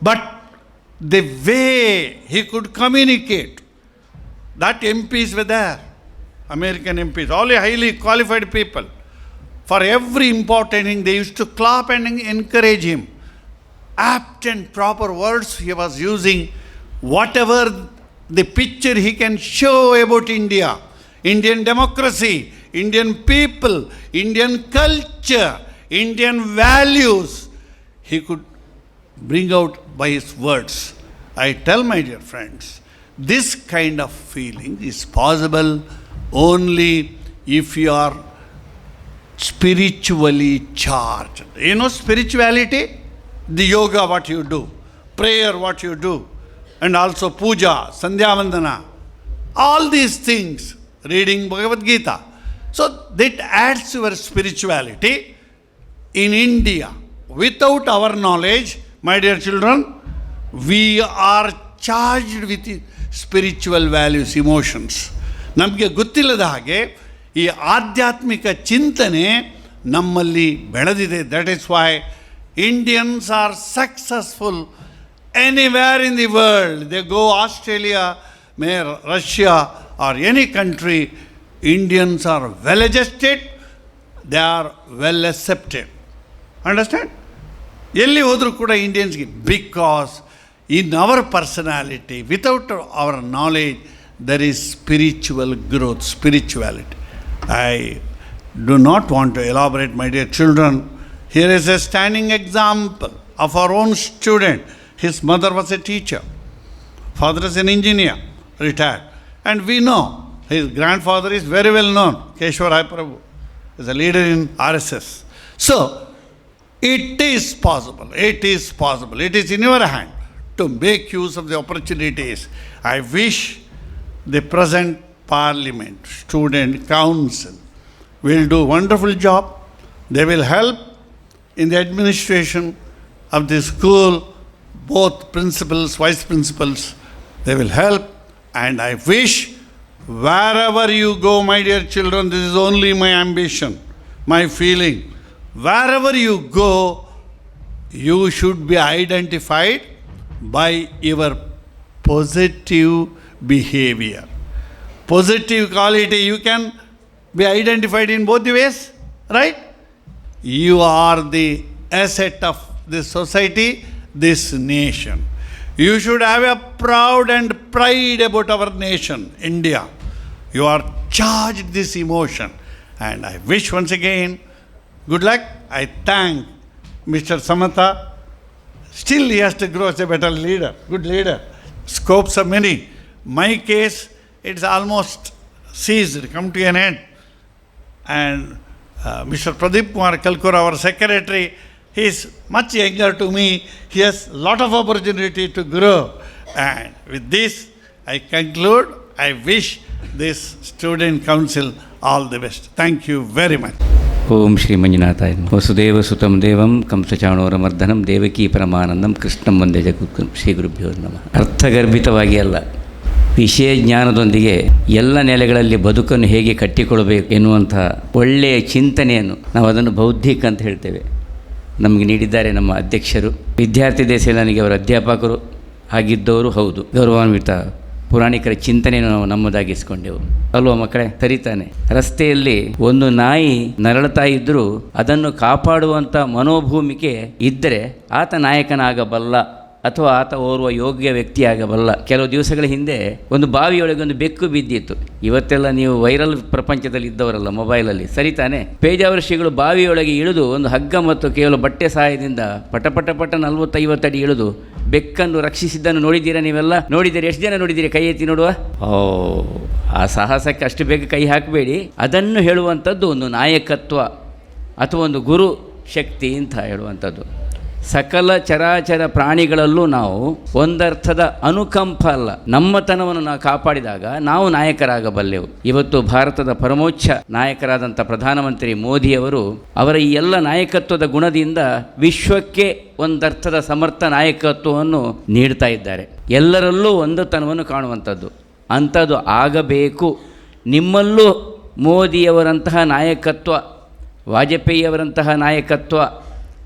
but the way he could communicate, that MPs were there, American MPs, all highly qualified people. For every important thing, they used to clap and encourage him. Apt and proper words he was using. Whatever the picture he can show about India, Indian democracy, Indian people, Indian culture, Indian values, he could bring out by his words. I tell my dear friends, this kind of feeling is possible only if you are spiritually charged. You know spirituality? The yoga what you do, prayer what you do, and also puja, sandhya vandana, all these things, reading Bhagavad Gita. So that adds your spirituality. In India, without our knowledge, my dear children, we are charged with spiritual values, emotions. ನಮಗೆ ಗೊತ್ತಿಲ್ಲದ ಹಾಗೆ ಈ ಆಧ್ಯಾತ್ಮಿಕ ಚಿಂತನೆ ನಮ್ಮಲ್ಲಿ ಬೆಳೆದಿದೆ. That is why Indians are successful anywhere in the world. They go Australia, Russia or any country. Indians are well adjusted. They are well accepted. Understand? ಎಲ್ಲಿ ಹೋದರೂ ಕೂಡ ಇಂಡಿಯನ್ಸ್ಗೆ, because in our personality, without our knowledge, there is spiritual growth, spirituality. I do not want to elaborate, my dear children. Here is a standing example of our own student. His mother was a teacher, father is an engineer, retired. And we know his grandfather is very well known, Keshwar Rai Prabhu, is a leader in RSS. So, it is possible, it is possible, it is in your hand to make use of the opportunities. I wish the present Parliament, Student Council will do a wonderful job. They will help in the administration of the school, both principals, vice principals, they will help. And I wish wherever you go, my dear children, this is only my ambition, my feeling. Wherever you go, you should be identified by your positive behavior. Positive quality, you can be identified in both the ways, right? You are the asset of this society, this nation. You should have a proud and pride about our nation, India. You are charged this emotion. And I wish once again, good luck. I thank Mr. Samartha. Still he has to grow as a better leader, good leader. Scopes are many. My case, it's almost ceased, come to an end. And Mr. Pradeep Kumar Kalkura, our secretary, he is much younger to me. He has a lot of opportunity to grow. And with this, I conclude. I wish this student council all the best. Thank you very much. ಓಂ ಶ್ರೀ ಮಂಜುನಾಥಾಯ ವಸುದೇವ ಸುತಂ ದೇವಂ ಕಂಸಚಾಣೂರಮರ್ದನಂ ದೇವಕೀ ಪರಮಾನಂದಂ ಕೃಷ್ಣಂ ವಂದೇ ಜಗದ್ಗುರುಂ ಶ್ರೀ ಗುರುಭ್ಯೋ ನಮಃ. ಅರ್ಥಗರ್ಭಿತವಾಗಿ ಅಲ್ಲ, ವಿಷಯ ಜ್ಞಾನದೊಂದಿಗೆ ಎಲ್ಲ ನೆಲೆಗಳಲ್ಲಿ ಬದುಕನ್ನು ಹೇಗೆ ಕಟ್ಟಿಕೊಳ್ಳಬೇಕು ಎನ್ನುವಂಥ ಒಳ್ಳೆಯ ಚಿಂತನೆಯನ್ನು ನಾವು ಅದನ್ನು ಬೌದ್ಧಿಕ ಅಂತ ಹೇಳ್ತೇವೆ. ನಮಗೆ ನೀಡಿದ್ದಾರೆ ನಮ್ಮ ಅಧ್ಯಕ್ಷರು. ವಿದ್ಯಾರ್ಥಿ ದೇಶದಲ್ಲಿ ನನಗೆ ಅವರ ಅಧ್ಯಾಪಕರು ಆಗಿದ್ದವರು ಹೌದು. ಗೌರವಾನ್ವಿತ ಪುರಾಣಿಕರ ಚಿಂತನೆಯನ್ನು ನಾವು ನಮ್ಮದಾಗಿಸ್ಕೊಂಡೆವು ಅಲ್ವ ಮಕ್ಕಳೇ? ಸರಿತಾನೆ. ರಸ್ತೆಯಲ್ಲಿ ಒಂದು ನಾಯಿ ನರಳುತ್ತಾ ಇದ್ದರೂ ಅದನ್ನು ಕಾಪಾಡುವಂಥ ಮನೋಭೂಮಿಕೆ ಇದ್ದರೆ ಆತ ನಾಯಕನಾಗಬಲ್ಲ ಅಥವಾ ಆತ ಓರ್ವ ಯೋಗ್ಯ ವ್ಯಕ್ತಿಯಾಗಬಲ್ಲ. ಕೆಲವು ದಿವಸಗಳ ಹಿಂದೆ ಒಂದು ಬಾವಿಯೊಳಗೆ ಒಂದು ಬೆಕ್ಕು ಬಿದ್ದಿತ್ತು. ಇವತ್ತೆಲ್ಲ ನೀವು ವೈರಲ್ ಪ್ರಪಂಚದಲ್ಲಿ ಇದ್ದವರಲ್ಲ, ಮೊಬೈಲಲ್ಲಿ, ಸರಿತಾನೆ. ಪೇಜಾವರ ಶ್ರೀಗಳು ಬಾವಿಯೊಳಗೆ ಇಳಿದು ಒಂದು ಹಗ್ಗ ಮತ್ತು ಕೇವಲ ಬಟ್ಟೆ ಸಹಾಯದಿಂದ ಪಟ 40-50 ಅಡಿ ಇಳಿದು ಬೆಕ್ಕನ್ನು ರಕ್ಷಿಸಿದ್ದನ್ನು ನೋಡಿದ್ದೀರಾ? ನೀವೆಲ್ಲ ನೋಡಿದ್ದೀರಿ? ಎಷ್ಟು ಜನ ನೋಡಿದ್ದೀರಿ? ಕೈ ಎತ್ತಿ ನೋಡುವ. ಆ ಸಾಹಸಕ್ಕೆ ಅಷ್ಟು ಬೇಗ ಕೈ ಹಾಕಬೇಡಿ. ಅದನ್ನು ಹೇಳುವಂಥದ್ದು ಒಂದು ನಾಯಕತ್ವ ಅಥವಾ ಒಂದು ಗುರು ಶಕ್ತಿ ಅಂತ ಹೇಳುವಂಥದ್ದು. ಸಕಲ ಚರಾಚರ ಪ್ರಾಣಿಗಳಲ್ಲೂ ನಾವು ಒಂದರ್ಥದ ಅನುಕಂಪ ಅಲ್ಲ, ನಮ್ಮತನವನ್ನು ನಾವು ಕಾಪಾಡಿದಾಗ ನಾವು ನಾಯಕರಾಗಬಲ್ಲೆವು. ಇವತ್ತು ಭಾರತದ ಪರಮೋಚ್ಚ ನಾಯಕರಾದಂಥ ಪ್ರಧಾನಮಂತ್ರಿ ಮೋದಿಯವರು ಅವರ ಈ ಎಲ್ಲ ನಾಯಕತ್ವದ ಗುಣದಿಂದ ವಿಶ್ವಕ್ಕೆ ಒಂದರ್ಥದ ಸಮರ್ಥ ನಾಯಕತ್ವವನ್ನು ನೀಡ್ತಾ ಇದ್ದಾರೆ. ಎಲ್ಲರಲ್ಲೂ ಒಂದುತನವನ್ನು ಕಾಣುವಂಥದ್ದು ಅಂಥದ್ದು ಆಗಬೇಕು. ನಿಮ್ಮಲ್ಲೂ ಮೋದಿಯವರಂತಹ ನಾಯಕತ್ವ, ವಾಜಪೇಯಿಯವರಂತಹ ನಾಯಕತ್ವ,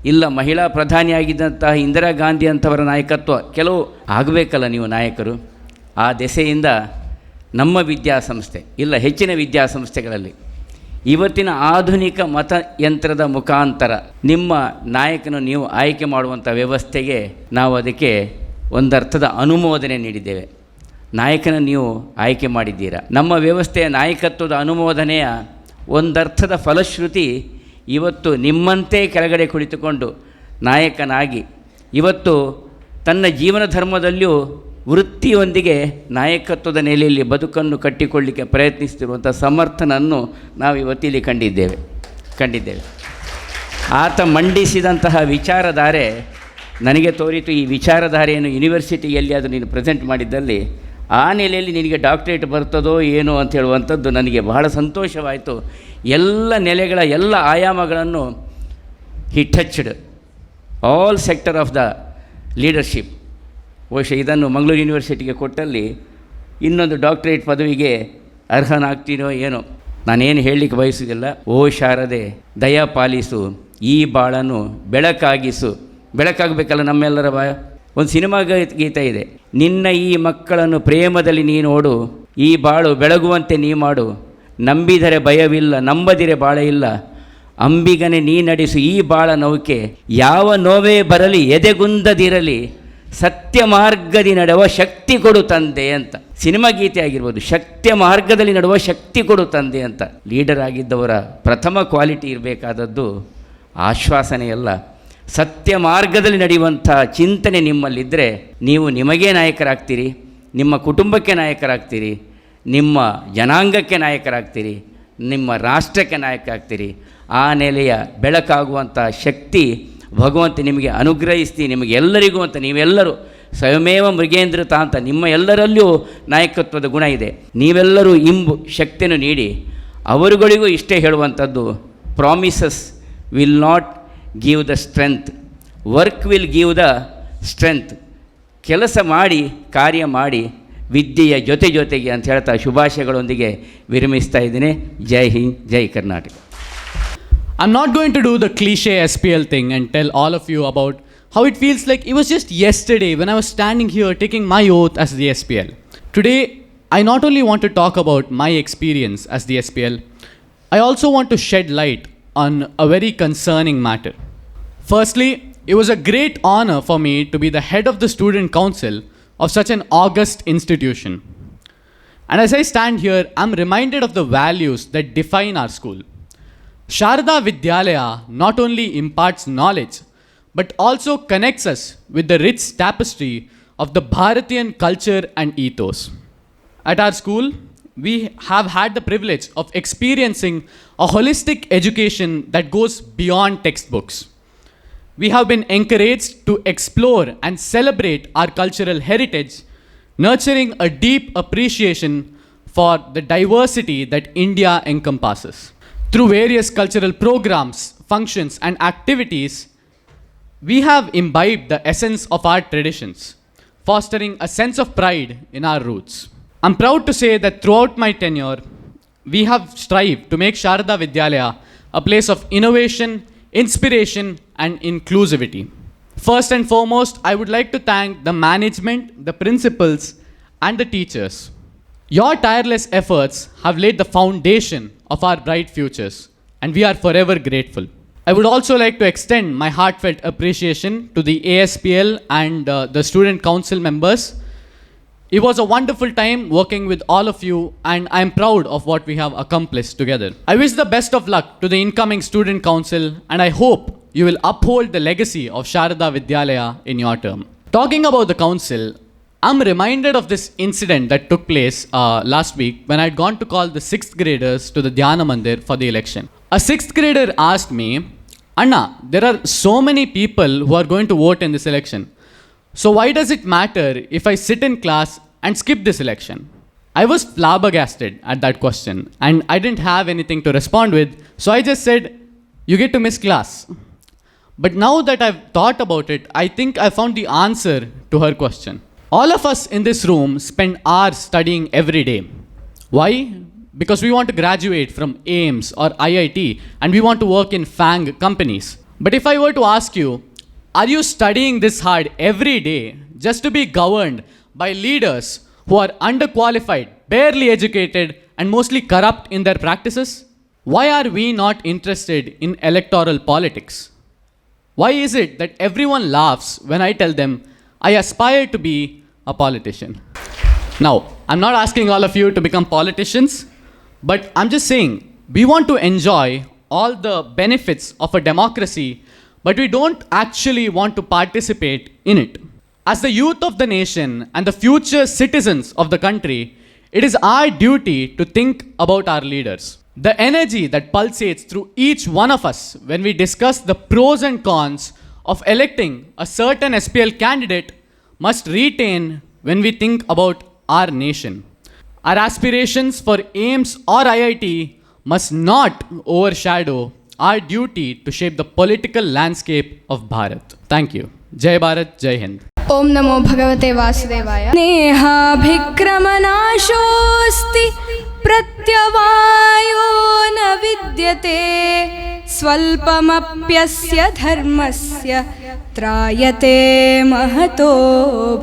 ಇಲ್ಲ ಮಹಿಳಾ ಪ್ರಧಾನಿಯಾಗಿದ್ದಂತಹ ಇಂದಿರಾ ಗಾಂಧಿ ಅಂಥವರ ನಾಯಕತ್ವ, ಕೆಲವು ಆಗಬೇಕಲ್ಲ ನೀವು ನಾಯಕರು. ಆ ದೆಸೆಯಿಂದ ನಮ್ಮ ವಿದ್ಯಾಸಂಸ್ಥೆ, ಇಲ್ಲ ಹೆಚ್ಚಿನ ವಿದ್ಯಾಸಂಸ್ಥೆಗಳಲ್ಲಿ ಇವತ್ತಿನ ಆಧುನಿಕ ಮತಯಂತ್ರದ ಮುಖಾಂತರ ನಿಮ್ಮ ನಾಯಕನು ನೀವು ಆಯ್ಕೆ ಮಾಡುವಂಥ ವ್ಯವಸ್ಥೆಗೆ ನಾವು ಅದಕ್ಕೆ ಒಂದರ್ಥದ ಅನುಮೋದನೆ ನೀಡಿದ್ದೇವೆ. ನಾಯಕನ ನೀವು ಆಯ್ಕೆ ಮಾಡಿದ್ದೀರಾ. ನಮ್ಮ ವ್ಯವಸ್ಥೆಯ ನಾಯಕತ್ವದ ಅನುಮೋದನೆಯ ಒಂದರ್ಥದ ಫಲಶ್ರುತಿ ಇವತ್ತು ನಿಮ್ಮಂತೆ ಕೆಳಗಡೆ ಕುಳಿತುಕೊಂಡು ನಾಯಕನಾಗಿ ಇವತ್ತು ತನ್ನ ಜೀವನ ಧರ್ಮದಲ್ಲಿಯೂ ವೃತ್ತಿಯೊಂದಿಗೆ ನಾಯಕತ್ವದ ನೆಲೆಯಲ್ಲಿ ಬದುಕನ್ನು ಕಟ್ಟಿಕೊಳ್ಳಲಿಕ್ಕೆ ಪ್ರಯತ್ನಿಸ್ತಿರುವಂಥ ಸಮರ್ಥನನ್ನು ನಾವು ಇವತ್ತಿಲ್ಲಿ ಕಂಡಿದ್ದೇವೆ. ಆತ ಮಂಡಿಸಿದಂತಹ ವಿಚಾರಧಾರೆ ನನಗೆ ತೋರಿತು. ಈ ವಿಚಾರಧಾರೆಯನ್ನು ಯೂನಿವರ್ಸಿಟಿಯಲ್ಲಿ ಅದು ನೀನು ಪ್ರೆಸೆಂಟ್ ಮಾಡಿದ್ದಲ್ಲಿ ಆ ನೆಲೆಯಲ್ಲಿ ನಿನಗೆ ಡಾಕ್ಟರೇಟ್ ಬರ್ತದೋ ಏನೋ ಅಂತ ಹೇಳುವಂಥದ್ದು ನನಗೆ ಬಹಳ ಸಂತೋಷವಾಯಿತು. ಎಲ್ಲ ನೆಲೆಗಳ ಎಲ್ಲ ಆಯಾಮಗಳನ್ನು he touched all sector of the leadership. ಬಹುಶಃ ಇದನ್ನು ಮಂಗಳೂರು ಯೂನಿವರ್ಸಿಟಿಗೆ ಕೊಟ್ಟಲ್ಲಿ ಇನ್ನೊಂದು ಡಾಕ್ಟರೇಟ್ ಪದವಿಗೆ ಅರ್ಹನಾಗ್ತೀನೋ ಏನೋ, ನಾನೇನು ಹೇಳಲಿಕ್ಕೆ ಬಯಸುವುದಿಲ್ಲ. ಓ ಶಾರದೆ ದಯಾ ಪಾಲಿಸು, ಈ ಬಾಳನ್ನು ಬೆಳಕಾಗಿಸು. ಬೆಳಕಾಗಬೇಕಲ್ಲ ನಮ್ಮೆಲ್ಲರ ಒಂದು ಸಿನಿಮಾ ಗೀತೆ ಇದೆ, ನಿನ್ನ ಈ ಮಕ್ಕಳನ್ನು ಪ್ರೇಮದಲ್ಲಿ ನೀ ನೋಡು, ಈ ಬಾಳು ಬೆಳಗುವಂತೆ ನೀ ಮಾಡು, ನಂಬಿದರೆ ಭಯವಿಲ್ಲ, ನಂಬದಿರೆ ಬಾಳ ಇಲ್ಲ, ಅಂಬಿಗನೆ ನೀ ನಡೆಸು ಈ ಬಾಳ ನೌಕೆ, ಯಾವ ನೋವೇ ಬರಲಿ ಎದೆಗುಂದದಿರಲಿ, ಸತ್ಯ ಮಾರ್ಗದಿ ನಡೆವ ಶಕ್ತಿ ಕೊಡು ತಂದೆ ಅಂತ ಸಿನಿಮಾ ಗೀತೆ ಆಗಿರ್ಬೋದು. ಸತ್ಯ ಮಾರ್ಗದಲ್ಲಿ ನಡೆಯುವ ಶಕ್ತಿ ಕೊಡು ತಂದೆ ಅಂತ. ಲೀಡರ್ ಆಗಿದ್ದವರ ಪ್ರಥಮ ಕ್ವಾಲಿಟಿ ಇರಬೇಕಾದದ್ದು ಆಶ್ವಾಸನೆಯಲ್ಲ, ಸತ್ಯ ಮಾರ್ಗದಲ್ಲಿ ನಡೆಯುವಂಥ ಚಿಂತನೆ ನಿಮ್ಮಲ್ಲಿದ್ದರೆ ನೀವು ನಿಮಗೇ ನಾಯಕರಾಗ್ತೀರಿ, ನಿಮ್ಮ ಕುಟುಂಬಕ್ಕೆ ನಾಯಕರಾಗ್ತೀರಿ, ನಿಮ್ಮ ಜನಾಂಗಕ್ಕೆ ನಾಯಕರಾಗ್ತೀರಿ, ನಿಮ್ಮ ರಾಷ್ಟ್ರಕ್ಕೆ ನಾಯಕ ಆಗ್ತೀರಿ. ಆ ನೆಲೆಯ ಬೆಳಕಾಗುವಂಥ ಶಕ್ತಿ ಭಗವಂತ ನಿಮಗೆ ಅನುಗ್ರಹಿಸ್ತಿ, ನಿಮಗೆಲ್ಲರಿಗೂ ಅಂತ. ನೀವೆಲ್ಲರೂ ಸ್ವಯಮೇವ ಮೃಗೇಂದ್ರತ ಅಂತ ನಿಮ್ಮ ಎಲ್ಲರಲ್ಲಿಯೂ ನಾಯಕತ್ವದ ಗುಣ ಇದೆ. ನೀವೆಲ್ಲರೂ ಇಂಬು ಶಕ್ತಿಯನ್ನು ನೀಡಿ ಅವರುಗಳಿಗೂ ಇಷ್ಟೇ ಹೇಳುವಂಥದ್ದು, promises will not give the strength, work will give the strength. ಕೆಲಸ ಮಾಡಿ, ಕಾರ್ಯ ಮಾಡಿ, ವಿದ್ಯೆಯ ಜೊತೆಗೆ ಅಂತ ಹೇಳ್ತಾ ಶುಭಾಶಯಗಳೊಂದಿಗೆ ವಿರಮಿಸ್ತಾ ಇದ್ದೀನಿ. ಜೈ ಹಿಂದ್, ಜೈ Karnataka. I'm not going to do the cliche SPL thing and tell all of you about how it feels like it was just yesterday when I was standing here taking my oath as the SPL. Today, I not only want to talk about my experience as the SPL, I also want to shed light on a very concerning matter. Firstly, it was a great honor for me to be the head of the student council of such an august institution. And as I stand here, I'm reminded of the values that define our school. Sharada Vidyalaya not only imparts knowledge, but also connects us with the rich tapestry of the Bharatian culture and ethos. At our school, we have had the privilege of experiencing a holistic education that goes beyond textbooks. We have been encouraged to explore and celebrate our cultural heritage, nurturing a deep appreciation for the diversity that India encompasses. Through various cultural programs, functions, and activities, we have imbibed the essence of our traditions, fostering a sense of pride in our roots. I'm proud to say that throughout my tenure, we have strived to make Sharada Vidyalaya a place of innovation, inspiration, and inclusivity. First and foremost, I would like to thank the management, the principals, and the teachers. Your tireless efforts have laid the foundation of our bright futures, and we are forever grateful. I would also like to extend my heartfelt appreciation to the ASPL and the student council members. It was a wonderful time working with all of you, and I am proud of what we have accomplished together. I wish the best of luck to the incoming student council, and I hope you will uphold the legacy of Sharada Vidyalaya in your term. Talking about the council, I'm reminded of this incident that took place last week when I'd gone to call the 6th graders to the Dhyana Mandir for the election. A 6th grader asked me, Anna, there are so many people who are going to vote in this election. So why does it matter if I sit in class and skip this election? I was flabbergasted at that question and I didn't have anything to respond with. So I just said, you get to miss class. But now that I've thought about it, I think I found the answer to her question. All of us in this room spend hours studying every day. Why? Because we want to graduate from AIMS or IIT and we want to work in FANG companies. But if I were to ask you, are you studying this hard every day just to be governed by leaders who are underqualified, barely educated, and mostly corrupt in their practices? Why are we not interested in electoral politics? Why is it that everyone laughs when I tell them I aspire to be a politician? Now, I'm not asking all of you to become politicians, but I'm just saying we want to enjoy all the benefits of a democracy, but we don't actually want to participate in it. As the youth of the nation and the future citizens of the country, it is our duty to think about our leaders. The energy that pulsates through each one of us when we discuss the pros and cons of electing a certain SPL candidate must retain when we think about our nation. Our aspirations for AIMS or IIT must not overshadow our duty to shape the political landscape of Bharat. Thank you. Jai Bharat, Jai Hind. Om Namo Bhagavate Vasudevaya. Nehabhikramanaşosti pratyavayo na vidyate swalpamapyasya dharmasya trayate mahato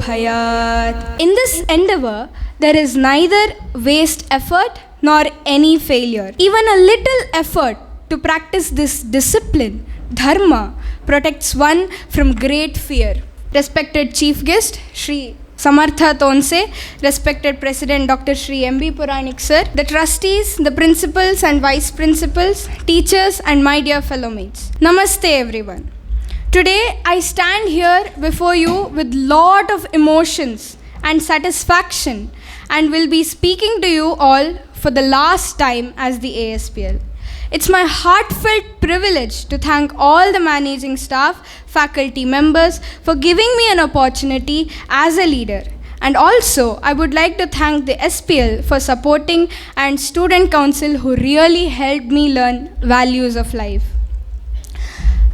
bhayat. In this endeavor, there is neither waste effort nor any failure. Even a little effort to practice this discipline, dharma, protects one from great fear. Respected Chief Guest, Shri Samartha Tonse, respected President Dr. Shri M.B. Puranik Sir, the trustees, the principals and vice principals, teachers and my dear fellow mates. Namaste everyone. Today I stand here before you with lot of emotions and satisfaction and will be speaking to you all for the last time as the ASPL. It's my heartfelt privilege to thank all the managing staff, faculty members for giving me an opportunity as a leader. And also, I would like to thank the SPL for supporting and student council who really helped me learn values of life.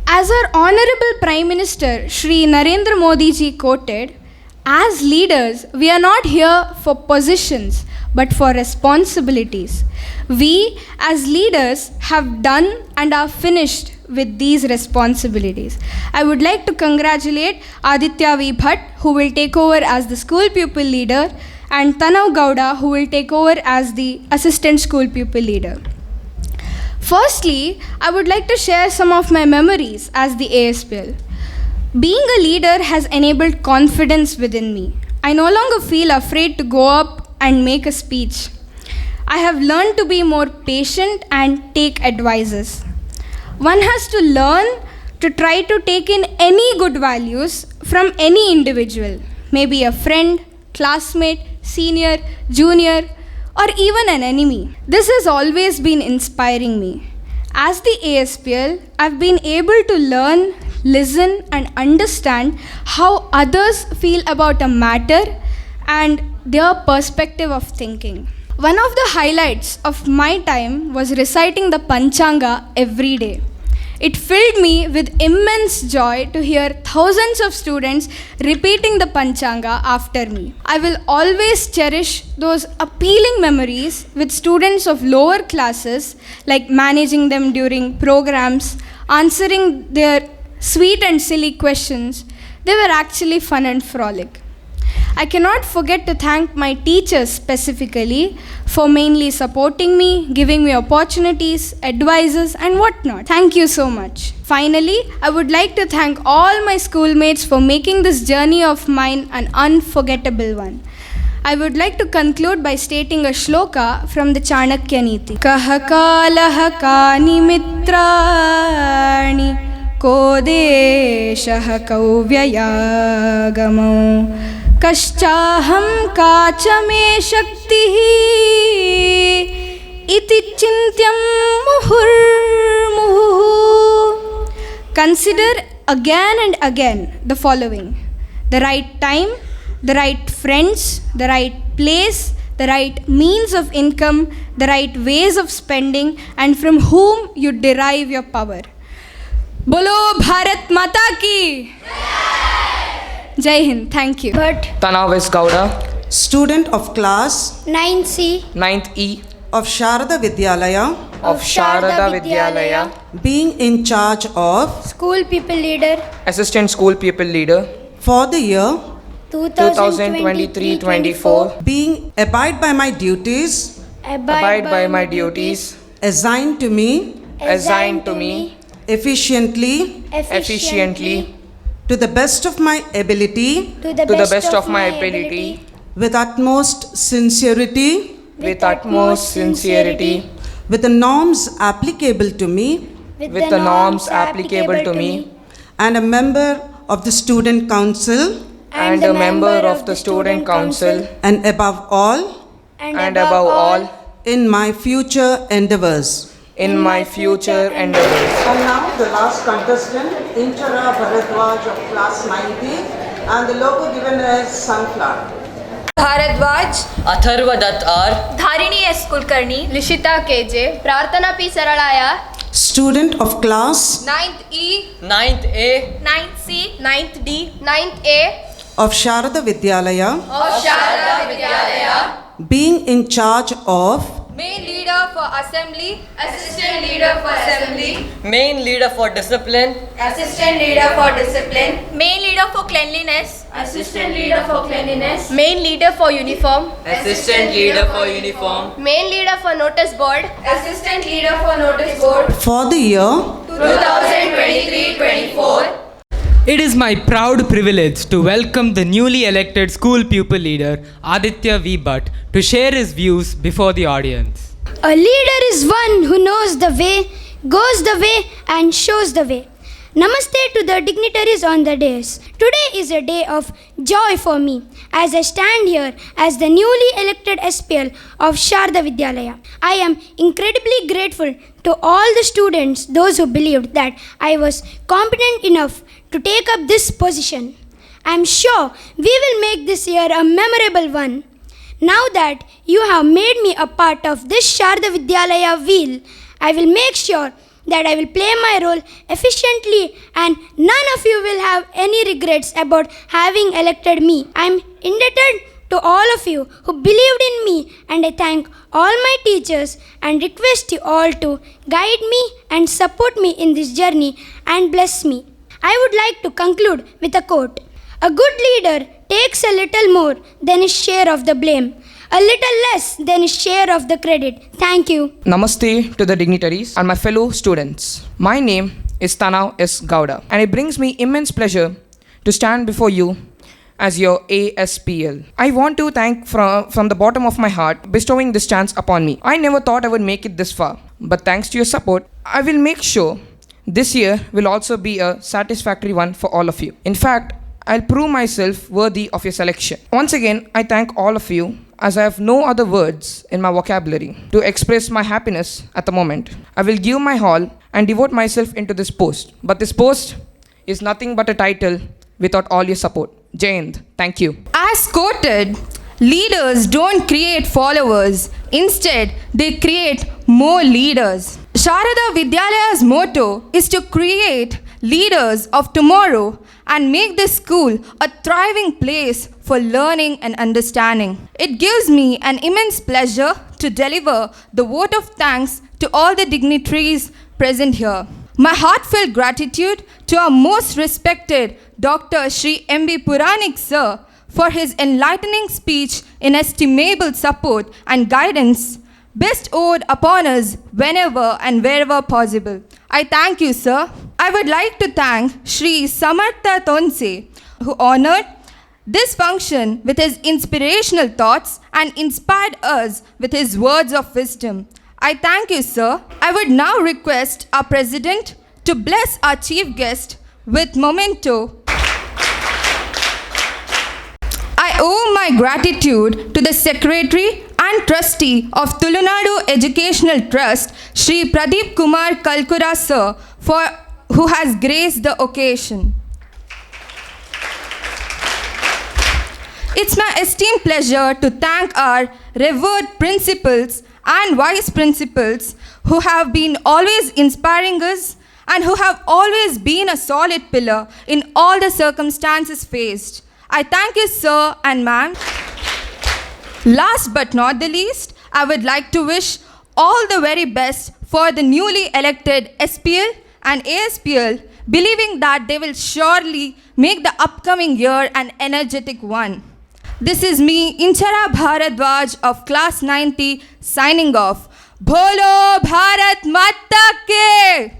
As our Honorable Prime Minister Shri Narendra Modi ji quoted, as leaders, we are not here for positions, but for responsibilities. We, as leaders, have done and are finished with these responsibilities. I would like to congratulate Aditya V. Bhatt, who will take over as the school pupil leader, and Tanav Gowda, who will take over as the assistant school pupil leader. Firstly, I would like to share some of my memories as the ASPL. Being a leader has enabled confidence within me. I no longer feel afraid to go up and make a speech. I have learned to be more patient and take advices. One has to learn to try to take in any good values from any individual, maybe a friend, classmate, senior, junior, or even an enemy. This has always been inspiring me. As the ASPL, I've been able to learn, listen, and understand how others feel about a matter and their perspective of thinking. One of the highlights of my time was reciting the Panchanga every day. It filled me with immense joy to hear thousands of students repeating the Panchanga after me. I will always cherish those appealing memories with students of lower classes, like managing them during programs, answering their sweet and silly questions. They were actually fun and frolic. I cannot forget to thank my teachers specifically for mainly supporting me, giving me opportunities, advices, and whatnot. Thank you so much. Finally, I would like to thank all my schoolmates for making this journey of mine an unforgettable one. I would like to conclude by stating a shloka from the Chanakya Niti. Kaha kalaha kani mitrani ko deshah kavyayagamo कश्चाहं काच में शक्तिः इति चिन्त्यं मुहुर्मुहुः. Consider again and again the following: the right time, the right friends, the right place, the right means of income, the right ways of spending, and from whom you derive your power. Bolo Bharat Mata ki! Jai Hind. Thank you. Tanav S. Gowda, student of class 9C, 9th E of Sharada Vidyalaya, being in charge of school people leader Assistant School People Leader for the year 2023-24, being abide by my duties abide by my duties assigned to me efficiently, to the best of my ability to the best of my ability, with utmost sincerity, with with the norms applicable to me, with the norms applicable to me, and a member of the student council, and a member of the student council, and above all, in my future endeavors. In my future endeavors. And now the last contestant, Intara Bharadwaj of class 90, and the logo given as sunflower. Bharadwaj, Atharva Dutt R, Dharini S. Kulkarni, Lishita KJ, Prarthana P. Saralaya, Student of class 9th E, 9th A, 9th C, 9th D, 9th A of Sharada Vidyalaya, of Sharada Vidyalaya, being in charge of Main Leader for Assembly, Assistant Leader for Assembly, Main Leader for Discipline, Assistant Leader for Discipline, Main Leader for Cleanliness, Assistant Leader for Cleanliness, Main Leader for Uniform, Assistant Leader for Uniform, Main Leader for Notice Board, Assistant Leader for Notice Board, for the year 2023-24. It is my proud privilege to welcome the newly elected school pupil leader Aditya V. Bhatt to share his views before the audience. A leader is one who knows the way, goes the way, and shows the way. Namaste to the dignitaries on the dais. Today is a day of joy for me as I stand here as the newly elected SPL of Sharada Vidyalaya. I am incredibly grateful to all the students, those who believed that I was competent enough to take up this position. I am sure we will make this year a memorable one. Now that you have made me a part of this Sharada Vidyalaya wheel, I will make sure that I will play my role efficiently and none of you will have any regrets about having elected me. I am indebted to all of you who believed in me, and I thank all my teachers and request you all to guide me and support me in this journey and bless me. I would like to conclude with a quote. A good leader takes a little more than his share of the blame, a little less than his share of the credit. Thank you. Namaste to the dignitaries and my fellow students. My name is Tanav S. Gowda, and it brings me immense pleasure to stand before you as your ASPL. I want to thank from the bottom of my heart bestowing this chance upon me. I never thought I would make it this far, but thanks to your support, I will make sure this year will also be a satisfactory one for all of you. In fact, I'll prove myself worthy of your selection. Once again, I thank all of you, as I have no other words in my vocabulary to express my happiness at the moment. I will give my all and devote myself into this post. But this post is nothing but a title without all your support. Jai Hind. Thank you. As quoted, leaders don't create followers. Instead, they create more leaders. Sharada Vidyalaya's motto is to create leaders of tomorrow and make this school a thriving place for learning and understanding. It gives me an immense pleasure to deliver the vote of thanks to all the dignitaries present here. My heartfelt gratitude to our most respected Dr. Shri M.B. Puranik Sir for his enlightening speech, inestimable support and guidance bestowed upon us whenever and wherever possible. I thank you, sir. I would like to thank Shri Samartha Tonse, who honored this function with his inspirational thoughts and inspired us with his words of wisdom. I thank you, sir. I would now request our president to bless our chief guest with memento. I owe my gratitude to the secretary and trustee of Tulunadu Educational Trust, Shri Pradeep Kumar Kalkura sir, who has graced the occasion. It's my esteemed pleasure to thank our revered principals and vice principals who have been always inspiring us and who have always been a solid pillar in all the circumstances faced. I thank you, sir and ma'am. Last but not the least, I would like to wish all the very best for the newly elected SPL and ASPL, believing that they will surely make the upcoming year an energetic one. This is me, Inchara Bharadwaj of Class 90, signing off. Bolo Bharat Mata Ke!